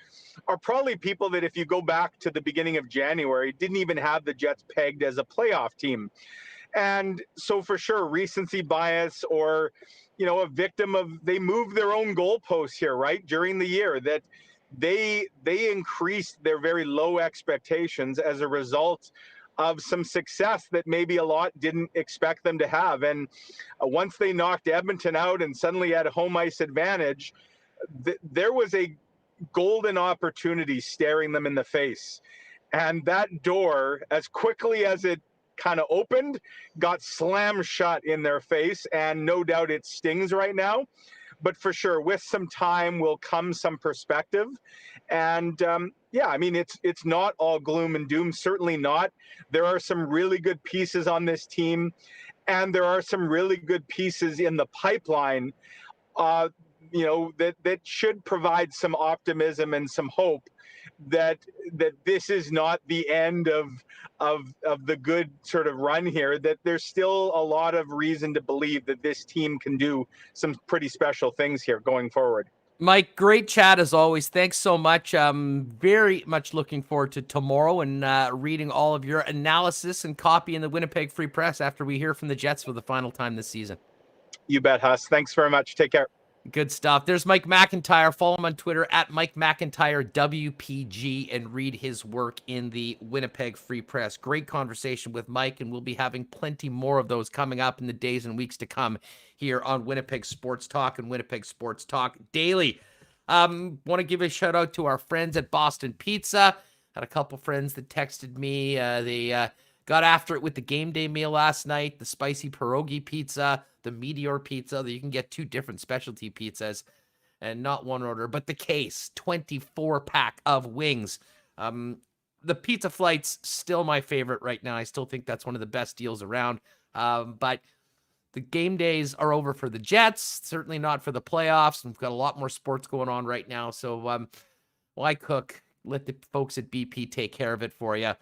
are probably people that, if you go back to the beginning of January, didn't even have the Jets pegged as a playoff team. And so for sure, recency bias, or, a victim of, they moved their own goalposts here, right, during the year, that they increased their very low expectations as a result of some success that maybe a lot didn't expect them to have. And once they knocked Edmonton out and suddenly had a home ice advantage, there was a golden opportunity staring them in the face. And that door, as quickly as it kind of opened, got slammed shut in their face. And no doubt it stings right now. But for sure, with some time will come some perspective. And it's not all gloom and doom, certainly not. There are some really good pieces on this team, and there are some really good pieces in the pipeline, that should provide some optimism and some hope that this is not the end of the good sort of run here, that there's still a lot of reason to believe that this team can do some pretty special things here going forward. Mike, great chat as always. Thanks so much. Very much looking forward to tomorrow and reading all of your analysis and copy in the Winnipeg Free Press after we hear from the Jets for the final time this season. You bet, Huss. Thanks very much. Take care. Good stuff. There's Mike McIntyre. Follow him on Twitter at Mike McIntyre WPG and read his work in the Winnipeg Free Press. Great conversation with Mike, and we'll be having plenty more of those coming up in the days and weeks to come here on Winnipeg Sports Talk and Winnipeg Sports Talk Daily. Want to give a shout out to our friends at Boston Pizza. Had a couple friends that texted me. They got after it with the game day meal last night, the spicy pierogi pizza, the meteor pizza. You can get 2 different specialty pizzas and not one order, but the case 24-pack of wings. The pizza flight's still my favorite right now. I still think that's one of the best deals around. But the game days are over for the Jets, certainly not for the playoffs. We've got a lot more sports going on right now. So why cook? Let the folks at BP take care of it for you.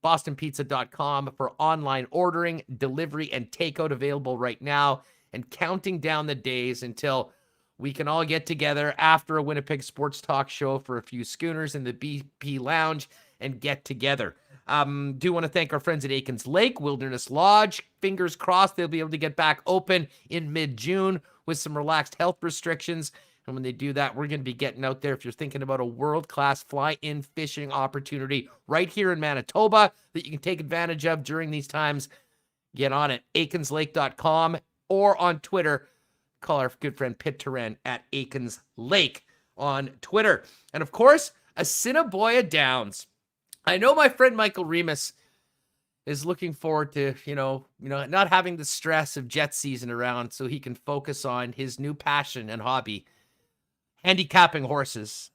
BostonPizza.com for online ordering, delivery, and takeout available right now, and counting down the days until we can all get together after a Winnipeg Sports Talk show for a few schooners in the BP Lounge and get together. Do want to thank our friends at Aikens Lake Wilderness Lodge. Fingers crossed they'll be able to get back open in mid-June with some relaxed health restrictions. And when they do that, we're going to be getting out there. If you're thinking about a world-class fly-in fishing opportunity right here in Manitoba that you can take advantage of during these times, get on it, aikenslake.com, or on Twitter. Call our good friend Pitt Turan at Aikens Lake on Twitter. And of course, Assiniboia Downs. I know my friend Michael Remis is looking forward to, not having the stress of Jet season around so he can focus on his new passion and hobby, handicapping horses.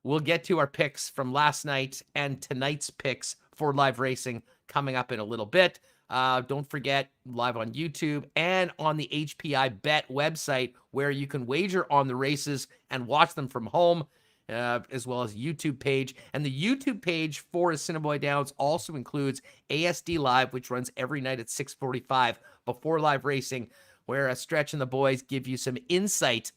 We'll get to our picks from last night and tonight's picks for live racing coming up in a little bit. Don't forget, live on YouTube and on the HPI Bet website, where you can wager on the races and watch them from home, as well as YouTube page. And the YouTube page for Assiniboia Downs also includes ASD Live, which runs every night at 6:45 before live racing, where Stretch and the boys give you some insight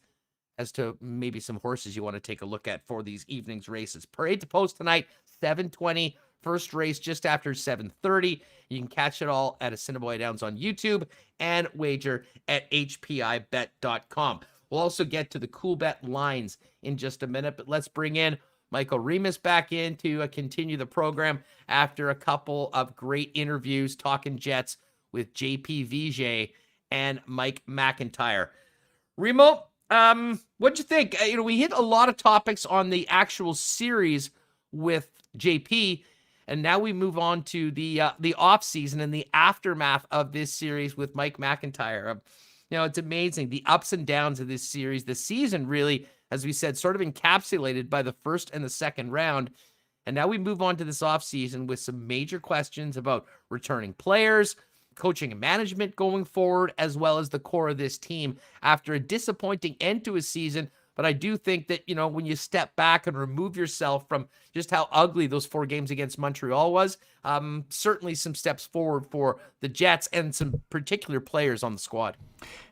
as to maybe some horses you want to take a look at for these evening's races. Parade to Post tonight, 7:20. First race just after 7:30. You can catch it all at Assiniboia Downs on YouTube and wager at hpibet.com. We'll also get to the cool bet lines in just a minute, but let's bring in Michael Remis back in to continue the program after a couple of great interviews talking Jets with JP Vigier and Mike McIntyre. Remo, what'd you think? We hit a lot of topics on the actual series with JP, and now we move on to the off season and the aftermath of this series with Mike McIntyre. It's amazing, the ups and downs of this series. The season really, as we said, sort of encapsulated by the first and the second round. And now we move on to this offseason with some major questions about returning players, coaching and management going forward, as well as the core of this team after a disappointing end to a season. But I do think that, when you step back and remove yourself from just how ugly those 4 games against Montreal was, certainly some steps forward for the Jets and some particular players on the squad.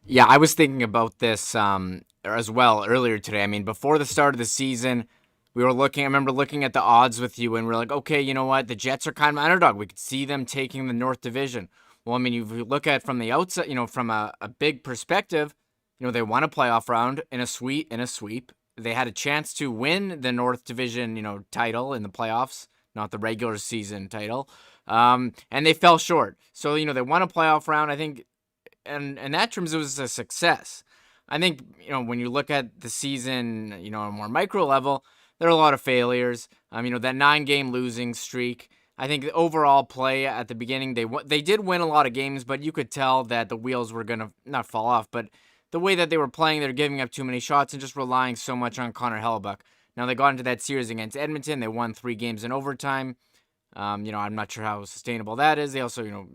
Yeah, I was thinking about this as well earlier today. I mean, before the start of the season, I remember looking at the odds with you, and we're like, okay, you know what? The Jets are kind of an underdog. We could see them taking the North Division. Well, I mean, if you look at it from the outside, from a big perspective, they won a playoff round in a sweep. They had a chance to win the North Division, title in the playoffs, not the regular season title. And they fell short. So, they won a playoff round, I think, and in that terms, it was a success. I think, when you look at the season, on a more micro level, there are a lot of failures. That 9-game losing streak. I think the overall play at the beginning, they did win a lot of games, but you could tell that the wheels were going to not fall off, but the way that they were playing, they're giving up too many shots and just relying so much on Connor Hellebuck. Now, they got into that series against Edmonton. They won 3 games in overtime. I'm not sure how sustainable that is. They also,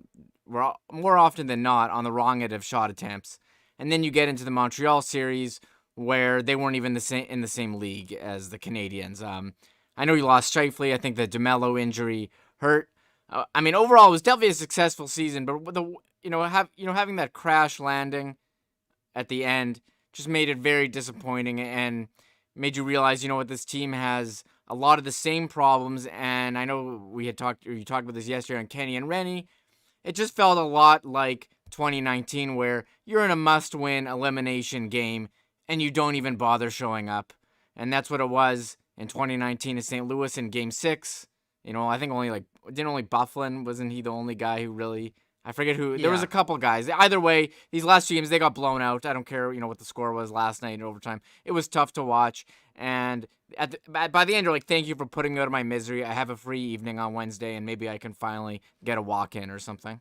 were more often than not on the wrong end of shot attempts. And then you get into the Montreal series where they weren't even in the same league as the Canadiens. I know you lost Scheifele. I think the DeMello injury hurt. Overall, it was definitely a successful season, but having that crash landing at the end just made it very disappointing and made you realize, this team has a lot of the same problems. And I know you talked about this yesterday on Kenny and Rennie. It just felt a lot like 2019, where you're in a must-win elimination game and you don't even bother showing up. And that's what it was in 2019 in St. Louis in Game 6. I think only Bufflin, wasn't he the only guy who really... I forget who. There was a couple guys. Either way, these last 2 games, they got blown out. I don't care, what the score was last night in overtime. It was tough to watch. And by the end, you're like, thank you for putting me out of my misery. I have a free evening on Wednesday, and maybe I can finally get a walk-in or something.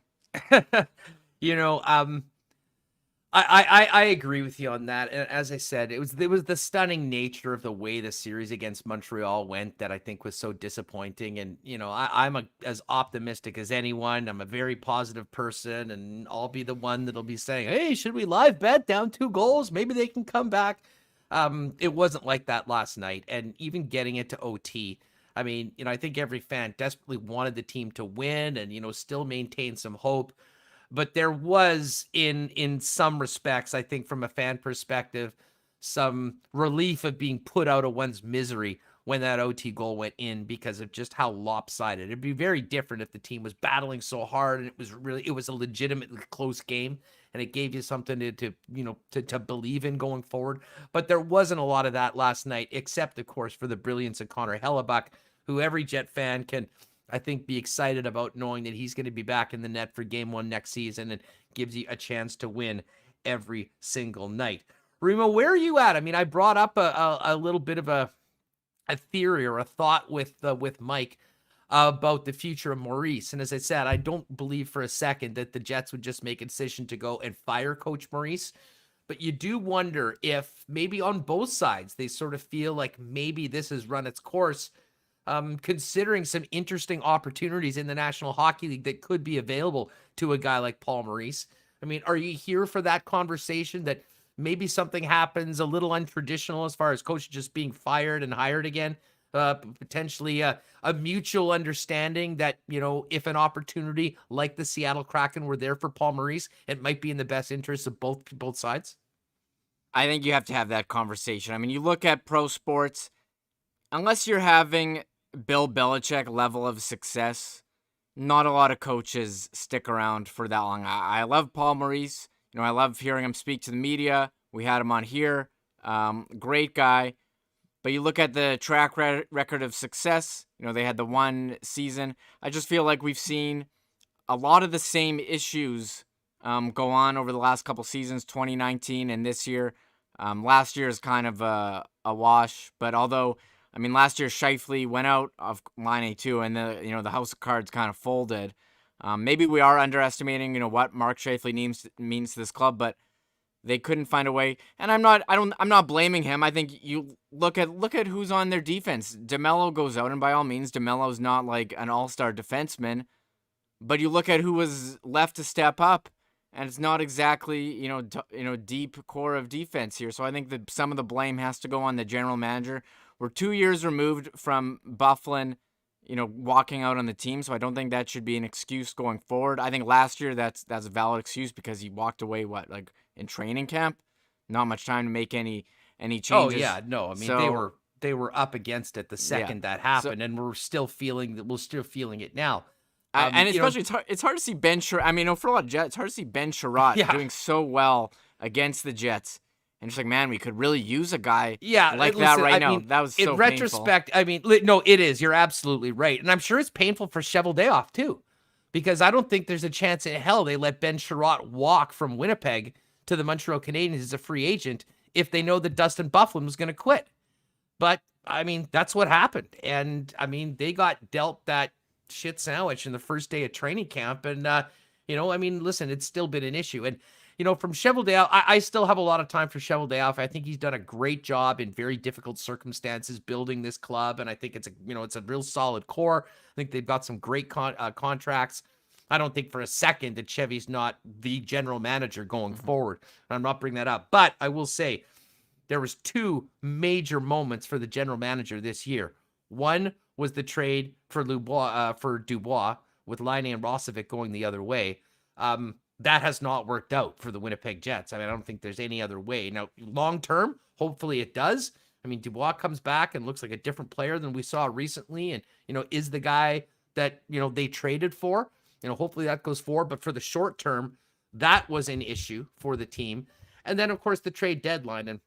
I agree with you on that. And as I said, it was the stunning nature of the way the series against Montreal went that I think was so disappointing. And I'm as optimistic as anyone. I'm a very positive person, and I'll be the one that'll be saying, "Hey, should we live bet down 2 goals? Maybe they can come back." It wasn't like that last night, and even getting into OT. I mean, I think every fan desperately wanted the team to win, and still maintain some hope. But there was in some respects, I think from a fan perspective, some relief of being put out of one's misery when that OT goal went in because of just how lopsided. It'd be very different if the team was battling so hard and it was a legitimately close game and it gave you something to believe in going forward. But there wasn't a lot of that last night, except of course for the brilliance of Connor Hellebuck, who every Jet fan can, I think, be excited about knowing that he's going to be back in the net for game 1 next season and gives you a chance to win every single night. Remo, where are you at? I mean, I brought up a little bit of a theory or a thought with Mike about the future of Maurice. And as I said, I don't believe for a second that the Jets would just make a decision to go and fire Coach Maurice. But you do wonder if maybe on both sides, they sort of feel like maybe this has run its course, considering some interesting opportunities in the National Hockey League that could be available to a guy like Paul Maurice. I mean, are you here for that conversation that maybe something happens a little untraditional as far as coaches just being fired and hired again? Potentially a mutual understanding that, if an opportunity like the Seattle Kraken were there for Paul Maurice, it might be in the best interest of both sides? I think you have to have that conversation. I mean, you look at pro sports, unless you're having Bill Belichick level of success, not a lot of coaches stick around for that long. I love Paul Maurice. I love hearing him speak to the media. We had him on here. Great guy. But you look at the track record of success. They had the one season. I just feel like we've seen a lot of the same issues go on over the last couple seasons, 2019 and this year. Last year is kind of a wash. But although, last year Scheifele went out of line A2 and the house of cards kind of folded. Maybe we are underestimating, what Mark Scheifele means to this club, but they couldn't find a way. And I'm not blaming him. I think you look at who's on their defense. DeMello goes out, and by all means, DeMello's not like an all-star defenseman, but you look at who was left to step up, and it's not exactly, deep core of defense here. So I think that some of the blame has to go on the general manager. We're 2 years removed from Byfuglien, walking out on the team, so I don't think that should be an excuse going forward. I think last year that's a valid excuse because he walked away in training camp, not much time to make any changes. Oh yeah, no, they were up against it the second that happened, and we're still feeling it now. And especially it's hard to see Ben Sherratt. For a lot of Jets, it's hard to see Ben Sherratt doing so well against the Jets. And just like, man, we could really use a guy like that right now. That was so in retrospect, painful. No, it is. You're absolutely right. And I'm sure it's painful for Cheveldayoff too, because I don't think there's a chance in hell they let Ben Sherratt walk from Winnipeg to the Montreal Canadiens as a free agent if they know that Dustin Byfuglien was going to quit. But, that's what happened. And, they got dealt that shit sandwich in the first day of training camp. And, listen, it's still been an issue. And, from Cheveldayoff, I still have a lot of time for Cheveldayoff. I think he's done a great job in very difficult circumstances building this club, and I think it's a real solid core. I think they've got some great contracts. I don't think for a second that Chevy's not the general manager going forward. I'm not bringing that up, but I will say there was 2 major moments for the general manager this year. One was the trade for Dubois with Laine and Rosovic going the other way. That has not worked out for the Winnipeg Jets. I don't think there's any other way. Now, long term, hopefully it does. Dubois comes back and looks like a different player than we saw recently and, is the guy that, they traded for. Hopefully that goes forward. But for the short term, that was an issue for the team. And then, of course, the trade deadline. And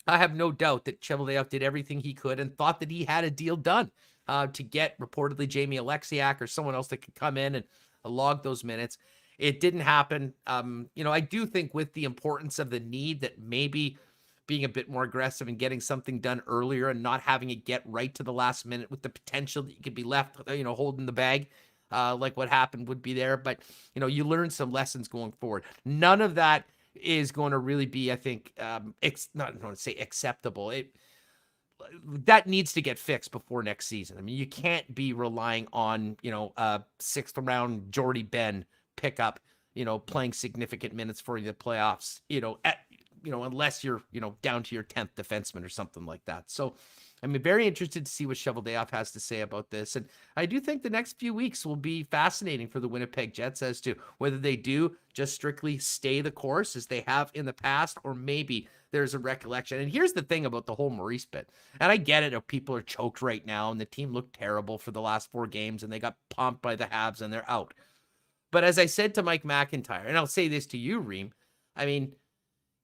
I have no doubt that Cheveldayoff did everything he could and thought that he had a deal done to get reportedly Jamie Alexiak or someone else that could come in and log those minutes. It didn't happen. I do think with the importance of the need that maybe being a bit more aggressive and getting something done earlier and not having it get right to the last minute with the potential that you could be left, holding the bag like what happened would be there. But, you learn some lessons going forward. None of that is going to really be, I think, not want to say acceptable. That needs to get fixed before next season. I mean, you can't be relying on, a 6th round Jordy Ben pickup, playing significant minutes for the playoffs, unless you're, down to your 10th defenseman or something like that. So I'm very interested to see what Cheveldayoff has to say about this. And I do think the next few weeks will be fascinating for the Winnipeg Jets as to whether they do just strictly stay the course as they have in the past, or maybe there's a recollection. And here's the thing about the whole Maurice bit. And I get it if people are choked right now and the team looked terrible for the last 4 games and they got pumped by the Habs and they're out. But as I said to Mike McIntyre, and I'll say this to you, Reem, I mean,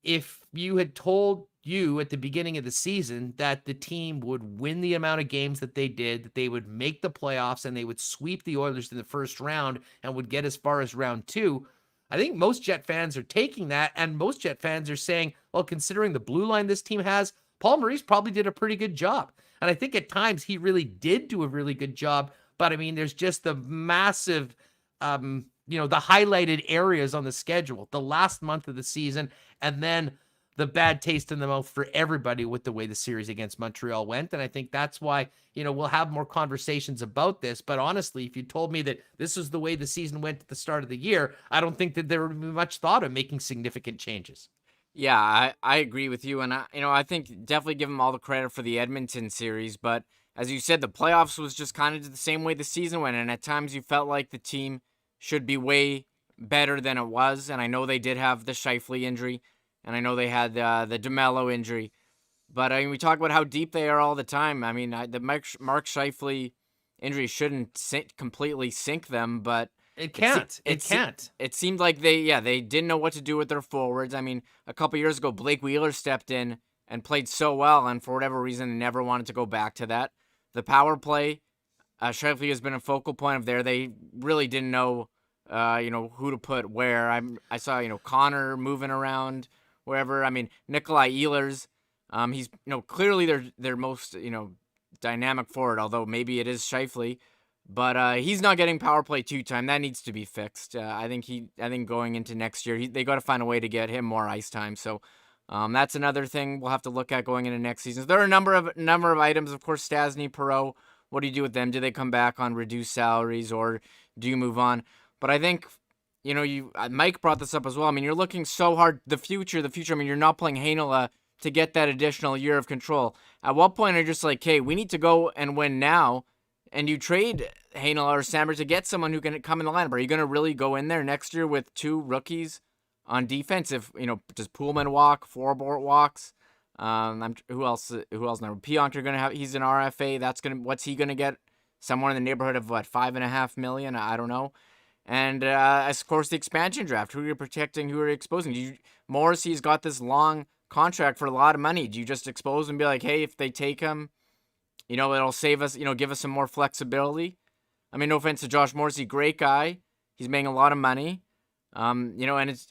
if you had told you at the beginning of the season that the team would win the amount of games that they did, that they would make the playoffs and they would sweep the Oilers in the first round and would get as far as round 2, I think most Jet fans are taking that, and most Jet fans are saying, well, considering the blue line this team has, Paul Maurice probably did a pretty good job. And I think at times he really did do a really good job, but I mean, there's just the massive, the highlighted areas on the schedule, the last month of the season, and then the bad taste in the mouth for everybody with the way the series against Montreal went. And I think that's why, we'll have more conversations about this. But honestly, if you told me that this is the way the season went at the start of the year, I don't think that there would be much thought of making significant changes. Yeah, I agree with you. And, I think definitely give him all the credit for the Edmonton series. But as you said, the playoffs was just kind of the same way the season went. And at times you felt like the team should be way better than it was. And I know they did have the Scheifele injury. And I know they had the DeMello injury. But I mean, we talk about how deep they are all the time. I mean, the Mark Scheifele injury shouldn't completely sink them, but it can't. It seemed like they didn't know what to do with their forwards. I mean, a couple years ago, Blake Wheeler stepped in and played so well, and for whatever reason, they never wanted to go back to that. The power play, Scheifele has been a focal point of there. They really didn't know, who to put where. I saw, Connor moving around wherever. I mean, Nikolai Ehlers, he's, clearly their most, dynamic forward, although maybe it is Scheifele, but he's not getting power play 2 time. That needs to be fixed. I think going into next year, they got to find a way to get him more ice time. So that's another thing we'll have to look at going into next season. There are a number of items, of course. Stastny, Perreault. What do you do with them? Do they come back on reduced salaries, or do you move on? But I think, Mike brought this up as well. I mean, you're looking so hard, the future. I mean, you're not playing Heinola to get that additional year of control. At what point are you just like, hey, we need to go and win now, and you trade Heinola or Samberg to get someone who can come in the lineup? Are you going to really go in there next year with 2 rookies on defense? If, does Pullman walk, Forbort walks? Who else now? Pionk, he's an RFA. What's he going to get? Somewhere in the neighborhood of $5.5 million? I don't know. And, of course, the expansion draft. Who are you protecting? Who are you exposing? Morrissey's got this long contract for a lot of money. Do you just expose him and be like, hey, if they take him, it'll save us, give us some more flexibility? I mean, no offense to Josh Morrissey, great guy. He's making a lot of money. And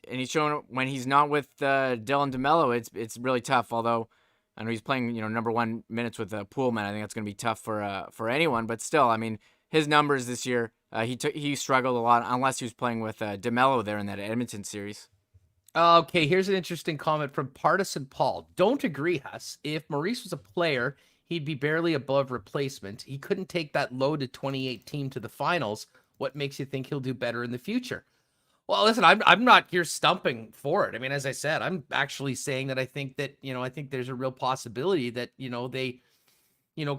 he's shown when he's not with Dylan DeMello, it's really tough. Although I know he's playing, number 1 minutes with Pullman. I think that's going to be tough for anyone. But still, I mean, his numbers this year, he struggled a lot unless he was playing with DeMello there in that Edmonton series. Okay, here's an interesting comment from Partisan Paul. Don't agree, Huss. If Maurice was a player, he'd be barely above replacement. He couldn't take that loaded 2018 to the finals. What makes you think he'll do better in the future? Well, listen, I'm not here stumping for it. I mean, as I said, I'm actually saying that I think that, I think there's a real possibility that, they,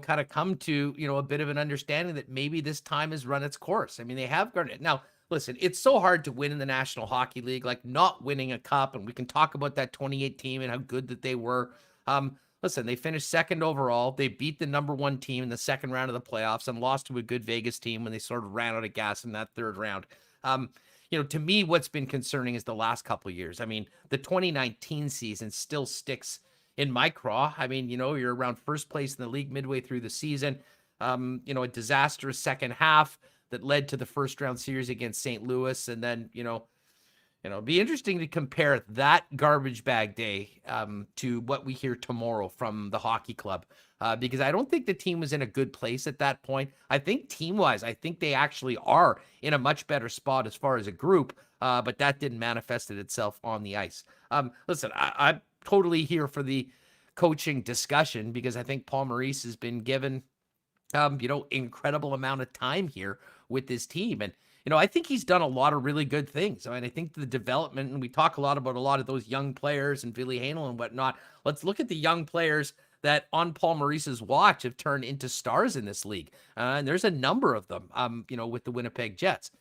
kind of come to, a bit of an understanding that maybe this time has run its course. I mean, they have guarded it. Now, listen, it's so hard to win in the National Hockey League, like not winning a cup, and we can talk about that 28 team and how good that they were. Listen, they finished 2nd overall. They beat the number 1 team in the 2nd round of the playoffs and lost to a good Vegas team when they sort of ran out of gas in that 3rd round. To me, what's been concerning is the last couple of years. I mean, the 2019 season still sticks in my craw. I mean, you're around first place in the league midway through the season. A disastrous second half that led to the first round series against St. Louis. And then, It'd be interesting to compare that garbage bag day to what we hear tomorrow from the hockey club, because I don't think the team was in a good place at that point. I think team-wise, I think they actually are in a much better spot as far as a group, but that didn't manifest itself on the ice. Listen, I'm totally here for the coaching discussion because I think Paul Maurice has been given, incredible amount of time here with this team. And I think he's done a lot of really good things. I mean, I think the development, and we talk a lot about a lot of those young players and Billy Hanel and whatnot. Let's look at the young players that on Paul Maurice's watch have turned into stars in this league. And there's a number of them, with the Winnipeg Jets.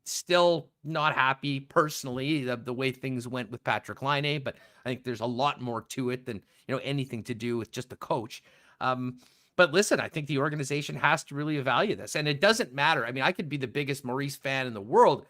Still not happy personally the way things went with Patrick Laine, but I think there's a lot more to it than, anything to do with just the coach. But listen, I think the organization has to really evaluate this. And it doesn't matter. I mean, I could be the biggest Maurice fan in the world.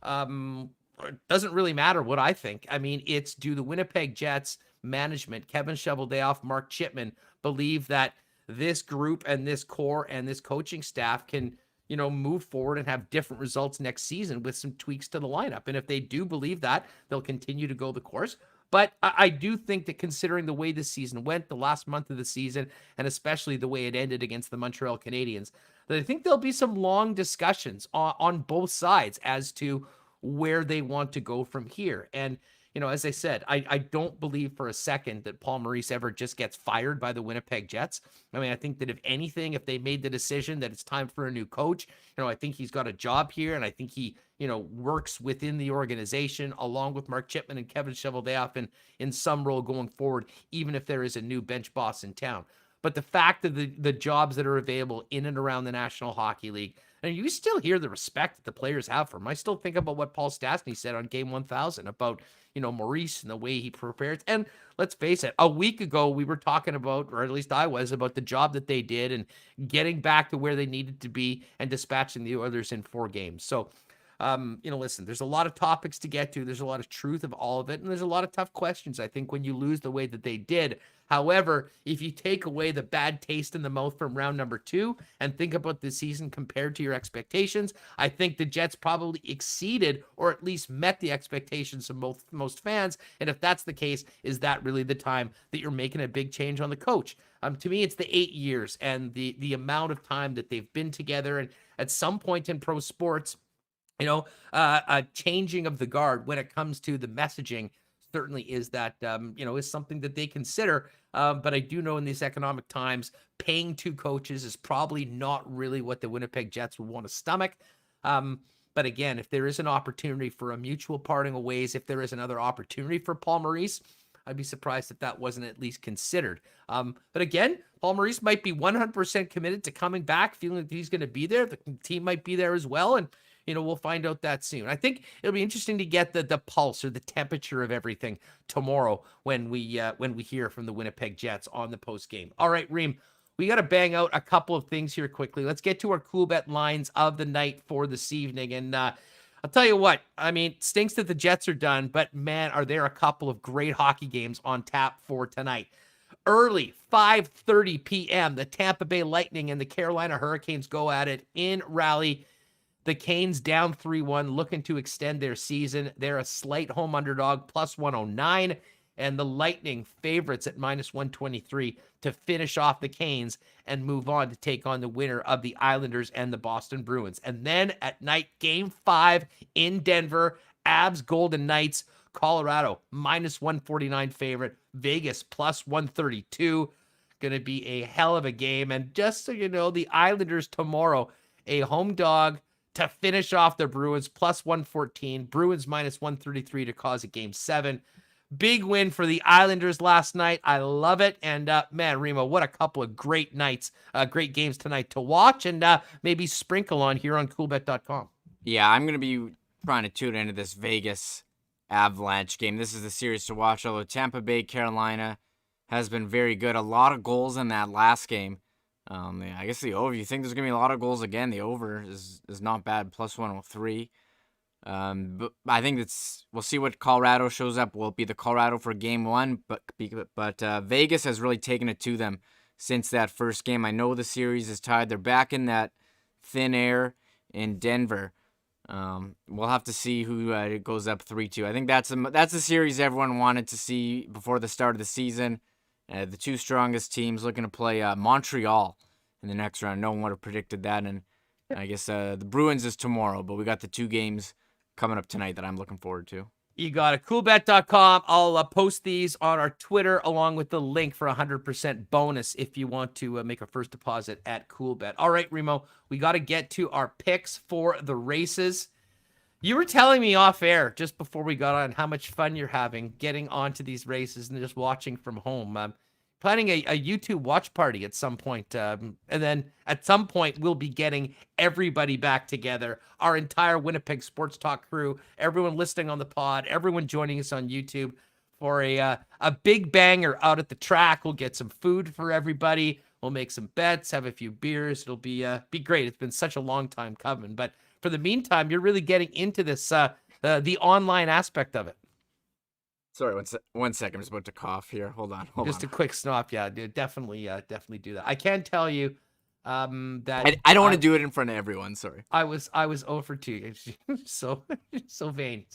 It doesn't really matter what I think. I mean, it's do the Winnipeg Jets management, Kevin Cheveldayoff, Mark Chipman, believe that this group and this core and this coaching staff can, move forward and have different results next season with some tweaks to the lineup. And if they do believe that, they'll continue to go the course. But I do think that considering the way this season went, the last month of the season, and especially the way it ended against the Montreal Canadiens, that I think there'll be some long discussions on both sides as to where they want to go from here. And, as I said, I don't believe for a second that Paul Maurice ever just gets fired by the Winnipeg Jets. I mean, I think that if anything, if they made the decision that it's time for a new coach, I think he's got a job here, and I think he works within the organization along with Mark Chipman and Kevin Cheveldayoff in some role going forward, even if there is a new bench boss in town. But the fact of the jobs that are available in and around the National Hockey League, and you still hear the respect that the players have for him. I still think about what Paul Stastny said on Game 1000 about, Maurice and the way he prepares. And let's face it, a week ago, we were talking about, or at least I was, about the job that they did and getting back to where they needed to be and dispatching the Oilers in 4 games. So, listen, there's a lot of topics to get to. There's a lot of truth of all of it. And there's a lot of tough questions, I think, when you lose the way that they did. However, if you take away the bad taste in the mouth from round number 2 and think about the season compared to your expectations, I think the Jets probably exceeded or at least met the expectations of most fans. And if that's the case, is that really the time that you're making a big change on the coach? To me, it's the 8 years and the amount of time that they've been together. And at some point in pro sports, a changing of the guard when it comes to the messaging certainly is that, is something that they consider. But I do know in these economic times, paying 2 coaches is probably not really what the Winnipeg Jets would want to stomach. But again, if there is an opportunity for a mutual parting of ways, if there is another opportunity for Paul Maurice, I'd be surprised if that wasn't at least considered. But again, Paul Maurice might be 100% committed to coming back, feeling that he's going to be there. The team might be there as well. And we'll find out that soon. I think it'll be interesting to get the pulse or the temperature of everything tomorrow when we hear from the Winnipeg Jets on the post game. All right, Reem, we got to bang out a couple of things here quickly. Let's get to our cool bet lines of the night for this evening. And I'll tell you what, I mean, stinks that the Jets are done, but man, are there a couple of great hockey games on tap for tonight. Early, 5:30 p.m., the Tampa Bay Lightning and the Carolina Hurricanes go at it in Raleigh. The Canes down 3-1, looking to extend their season. They're a slight home underdog, plus 109. And the Lightning favorites at minus 123 to finish off the Canes and move on to take on the winner of the Islanders and the Boston Bruins. And then at night, Game 5 in Denver, Avs Golden Knights, Colorado, minus 149 favorite, Vegas, plus 132. Going to be a hell of a game. And just so you know, the Islanders tomorrow, a home dog to finish off the Bruins, plus 114. Bruins minus 133 to cause a Game 7. Big win for the Islanders last night. I love it. And man, Remo, what a couple of great nights, great games tonight to watch and maybe sprinkle on here on coolbet.com. Yeah, I'm going to be trying to tune into this Vegas Avalanche game. This is the series to watch, although Tampa Bay, Carolina has been very good. A lot of goals in that last game. I guess the over, you think there's going to be a lot of goals again. The over is not bad, plus 103. But I think we'll see what Colorado shows up. Will it be the Colorado for Game 1? But Vegas has really taken it to them since that first game. I know the series is tied. They're back in that thin air in Denver. We'll have to see who goes up 3-2. I think that's a series everyone wanted to see before the start of the season. The two strongest teams looking to play Montreal in the next round. No one would have predicted that, and I guess the Bruins is tomorrow, but we got the two games coming up tonight that I'm looking forward to. You got it. Coolbet.com. I'll post these on our Twitter along with the link for 100% bonus if you want to make a first deposit at Coolbet. All right, Remo, we got to get to our picks for the races. You were telling me off air just before we got on how much fun you're having getting onto these races and just watching from home. Planning a YouTube watch party at some point. And then at some point, we'll be getting everybody back together. Our entire Winnipeg Sports Talk crew, everyone listening on the pod, everyone joining us on YouTube for a big banger out at the track. We'll get some food for everybody. We'll make some bets, have a few beers. It'll be great. It's been such a long time coming. But for the meantime, you're really getting into this, the online aspect of it. Sorry, 1 second. I'm just about to cough here. Hold on. Just a quick snop. Yeah, dude, definitely do that. I can tell you that I don't want to do it in front of everyone. Sorry. I was 0 for 2. so vain.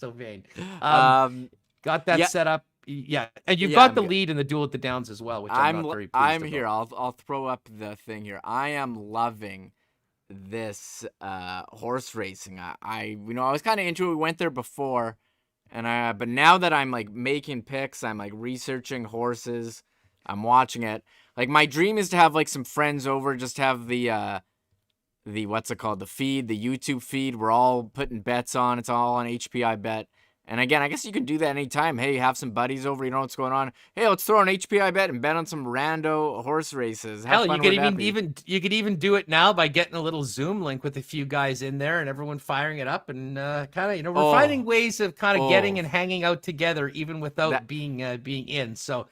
Got that set up. Yeah, and you've got the lead in the duel at the Downs as well, which I'm not very pleased I'm about. here. I'll throw up the thing here. I am loving this horse racing. I was kind of into it. We went there before. And but now that I'm like making picks, I'm like researching horses, I'm watching it. Like my dream is to have like some friends over, just have the what's it called, the feed, the YouTube feed. We're all putting bets on. It's all on HPI Bet. And again, I guess you can do that anytime. Hey, you have some buddies over, you know what's going on. Hey, let's throw an HPI Bet and bet on some rando horse races. Hell, you could even do it now by getting a little Zoom link with a few guys in there and everyone firing it up and kind of, we're finding ways of kind of getting and hanging out together even without being in. So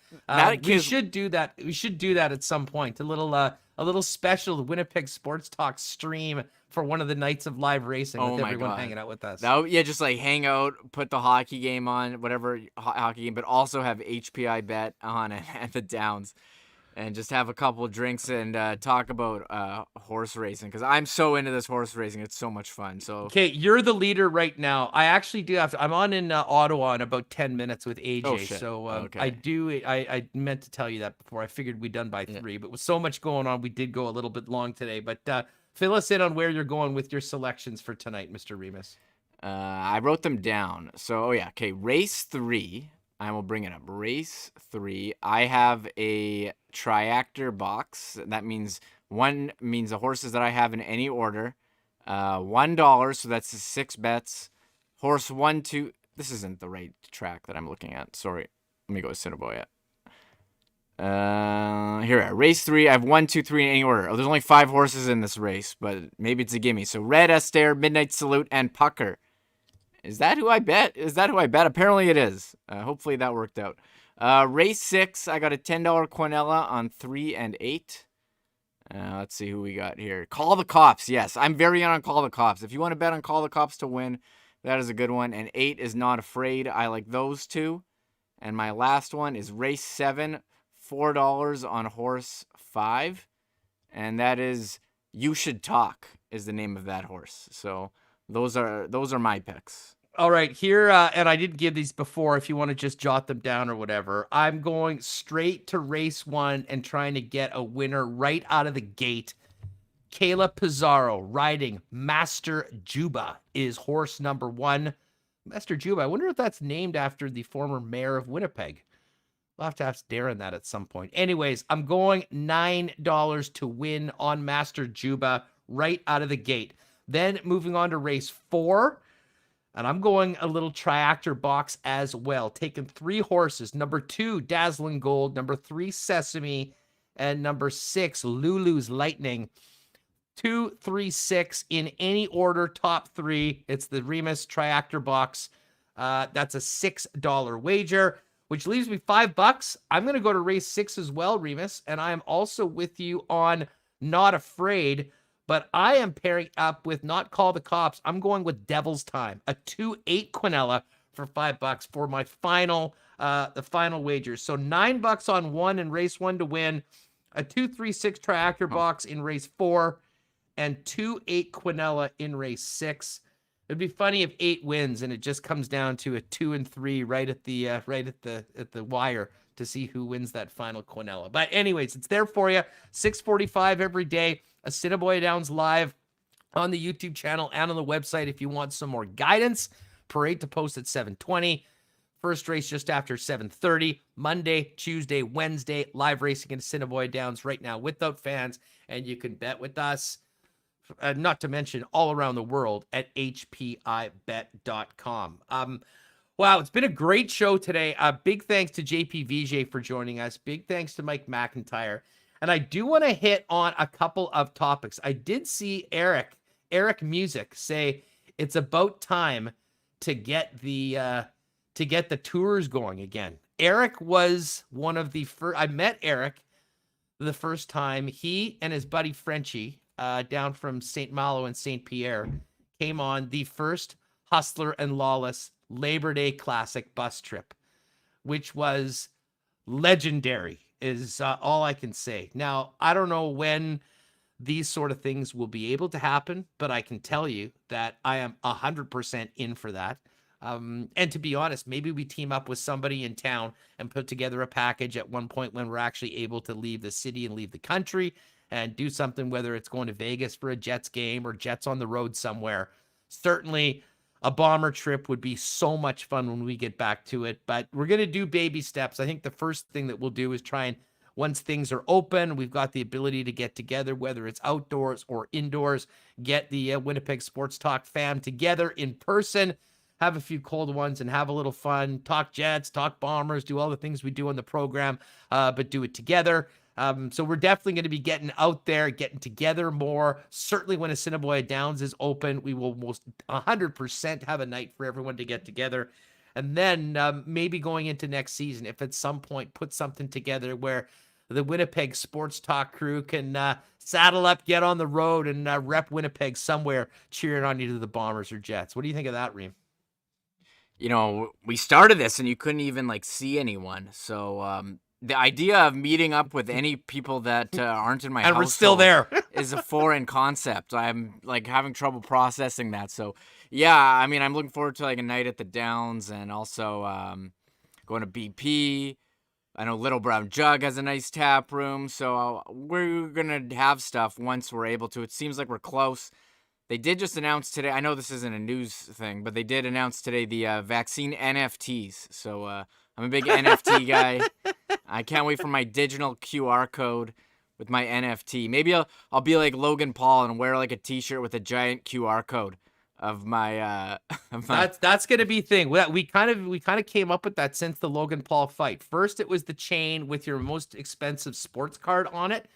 we should do that. We should do that at some point. A little special Winnipeg Sports Talk stream for one of the nights of live racing with everyone hanging out with us. Just like hang out, put the hockey game on, whatever hockey game, but also have HPI Bet on at the Downs and just have a couple of drinks and talk about horse racing because I'm so into this horse racing. It's so much fun. So okay, you're the leader right now. I actually do have to, I'm on in Ottawa in about 10 minutes with AJ. Oh, shit. So okay. I meant to tell you that before. I figured we'd done by 3, but with so much going on, we did go a little bit long today. But fill us in on where you're going with your selections for tonight, Mr. Remis. I wrote them down. So, okay, race 3. I will bring it up. Race 3. I have a triactor box. That means the horses that I have in any order. $1, so that's 6 bets. Horse 1, 2. This isn't the right track that I'm looking at. Sorry. Let me go to Assiniboia. Here, race 3. I have 1, 2, 3 in any order. There's only 5 horses in this race, but maybe it's a gimme. So Red Esther, Midnight Salute, and Pucker. Is that who I bet? Apparently it is. Hopefully that worked out. Race 6, I got a $10 Quinella on 3 and 8. Let's see who we got here. Call the Cops. Yes, I'm very on Call the Cops. If you want to bet on Call the Cops to win, that is a good one. And 8 is Not Afraid. I like those two. And my last one is race 7. $4 on horse 5, and that is You Should Talk is the name of that horse. So those are my picks. All right, here, and I didn't give these before if you want to just jot them down or whatever. I'm going straight to race 1 and trying to get a winner right out of the gate. Kayla Pizarro riding Master Juba is horse number 1. Master Juba, I wonder if that's named after the former mayor of Winnipeg. We'll have to ask Darren that at some point. Anyways, I'm going $9 to win on Master Juba right out of the gate. Then moving on to race 4, and I'm going a little triactor box as well, taking 3 horses. Number 2, Dazzling Gold. Number 3, Sesame. And number 6, Lulu's Lightning. 2, 3, 6 in any order, top 3. It's the Remis triactor box. That's a $6 wager, which leaves me $5. I'm going to go to race 6 as well, Remis, and I am also with you on Not Afraid, but I am pairing up with Not Call the Cops. I'm going with Devil's Time, a 2-8 Quinella for $5 for my the final wager. So $9 on 1 in race 1 to win, a 2-3-6 triactor box in race 4, and 2-8 Quinella in race 6. It'd be funny if 8 wins and it just comes down to a 2-3 right at the wire to see who wins that final Quinella. But anyways, it's there for you. 6:45 every day. Assiniboia Downs live on the YouTube channel and on the website if you want some more guidance. Parade to post at 7:20. First race just after 7:30. Monday, Tuesday, Wednesday, live racing in Assiniboia Downs right now without fans. And you can bet with us, not to mention all around the world at hpibet.com. Wow, it's been a great show today. Big thanks to JP Vigier for joining us. Big thanks to Mike McIntyre. And I do want to hit on a couple of topics. I did see Eric Music say it's about time to get the tours going again. Eric was one of the first. I met Eric the first time. He and his buddy Frenchie, down from St. Malo and St. Pierre, came on the first Hustler and Lawless Labor Day Classic bus trip, which was legendary, is all I can say. Now, I don't know when these sort of things will be able to happen, but I can tell you that I am 100% in for that. And to be honest, maybe we team up with somebody in town and put together a package at one point when we're actually able to leave the city and leave the country and do something, whether it's going to Vegas for a Jets game or Jets on the road somewhere. Certainly a Bomber trip would be so much fun when we get back to it, but we're going to do baby steps. I think the first thing that we'll do is try and, once things are open, we've got the ability to get together, whether it's outdoors or indoors, get the Winnipeg Sports Talk fam together in person, have a few cold ones and have a little fun, talk Jets, talk Bombers, do all the things we do on the program, but do it together. So we're definitely going to be getting out there, getting together more. Certainly when Assiniboia Downs is open, we will most 100% have a night for everyone to get together. And then maybe going into next season, if at some point put something together where the Winnipeg Sports Talk crew can saddle up, get on the road, and rep Winnipeg somewhere, cheering on either the Bombers or Jets. What do you think of that, Reem? You know, we started this and you couldn't even see anyone. So the idea of meeting up with any people that aren't in my house, and we're still there, is a foreign concept. I'm having trouble processing that. So yeah, I mean, I'm looking forward to a night at the Downs and also going to BP. I know Little Brown Jug has a nice tap room, so we're going to have stuff once we're able to. It seems like we're close. They did just announce today, I know this isn't a news thing, but they did announce today the vaccine NFTs. So I'm a big NFT guy. I can't wait for my digital QR code with my NFT. Maybe I'll be like Logan Paul and wear a t-shirt with a giant QR code of my That's gonna be thing. We kind of came up with that since the Logan Paul fight. First it was the chain with your most expensive sports card on it,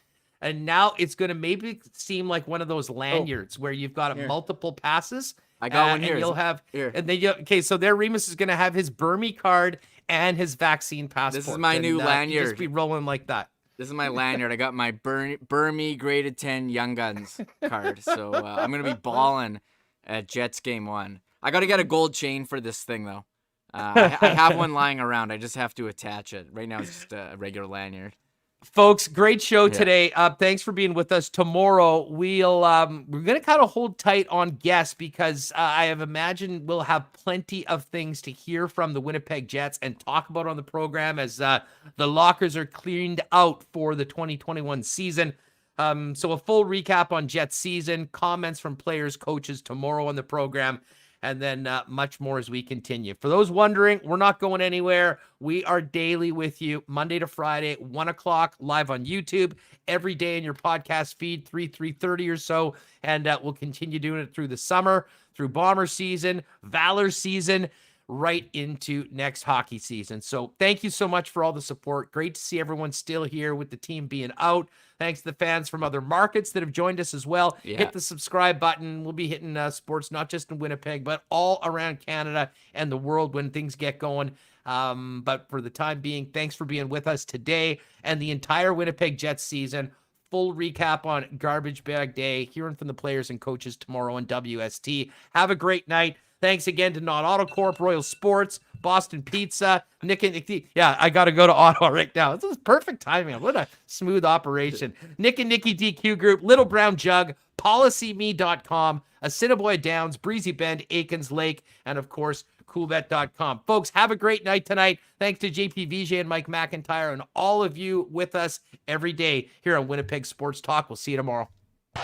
and now it's gonna maybe seem like one of those lanyards where you've got multiple passes. I got one here. And you'll have here. And then so there Remis is gonna have his Burmy card and his vaccine passport. This is my new lanyard. Just be rolling like that. This is my lanyard. I got my Burmy graded 10 Young Guns card. So I'm gonna be balling at Jets game 1. I got to get a gold chain for this thing, though. I have one lying around. I just have to attach it. Right now, it's just a regular lanyard. Folks, great show today. Thanks for being with us. Tomorrow, we're going to kind of hold tight on guests because I have imagined we'll have plenty of things to hear from the Winnipeg Jets and talk about on the program as the lockers are cleaned out for the 2021 season. So a full recap on Jets season, comments from players, coaches tomorrow on the program, and then much more as we continue. For those wondering, we're not going anywhere. We are daily with you, Monday to Friday, 1 o'clock, live on YouTube, every day in your podcast feed, 3:30 or so, and we'll continue doing it through the summer, through Bomber season, Valor season, right into next hockey season. So thank you so much for all the support. Great to see everyone still here with the team being out. Thanks to the fans from other markets that have joined us as well. Yeah. Hit the subscribe button. We'll be hitting sports not just in Winnipeg, but all around Canada and the world when things get going. But for the time being, thanks for being with us today and the entire Winnipeg Jets season. Full recap on Garbage Bag Day, hearing from the players and coaches tomorrow on WST. Have a great night. Thanks again to Not Auto Corp, Royal Sports, Boston Pizza, Nick and Nicky. Yeah, I got to go to Ottawa right now. This is perfect timing. What a smooth operation. Nick and Nicky DQ Group, Little Brown Jug, PolicyMe.com, Assiniboia Downs, Breezy Bend, Aikens Lake, and of course, CoolBet.com. Folks, have a great night tonight. Thanks to JP Vigier and Mike McIntyre and all of you with us every day here on Winnipeg Sports Talk. We'll see you tomorrow.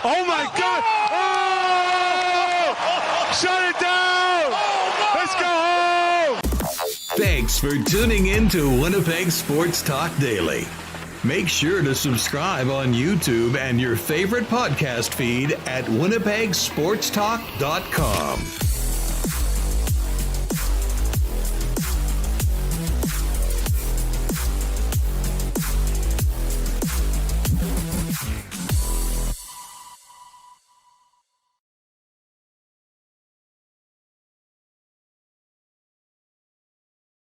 Oh my God! Oh! Shut it down! Let's go home! Thanks for tuning in to Winnipeg Sports Talk Daily. Make sure to subscribe on YouTube and your favorite podcast feed at winnipegsportstalk.com.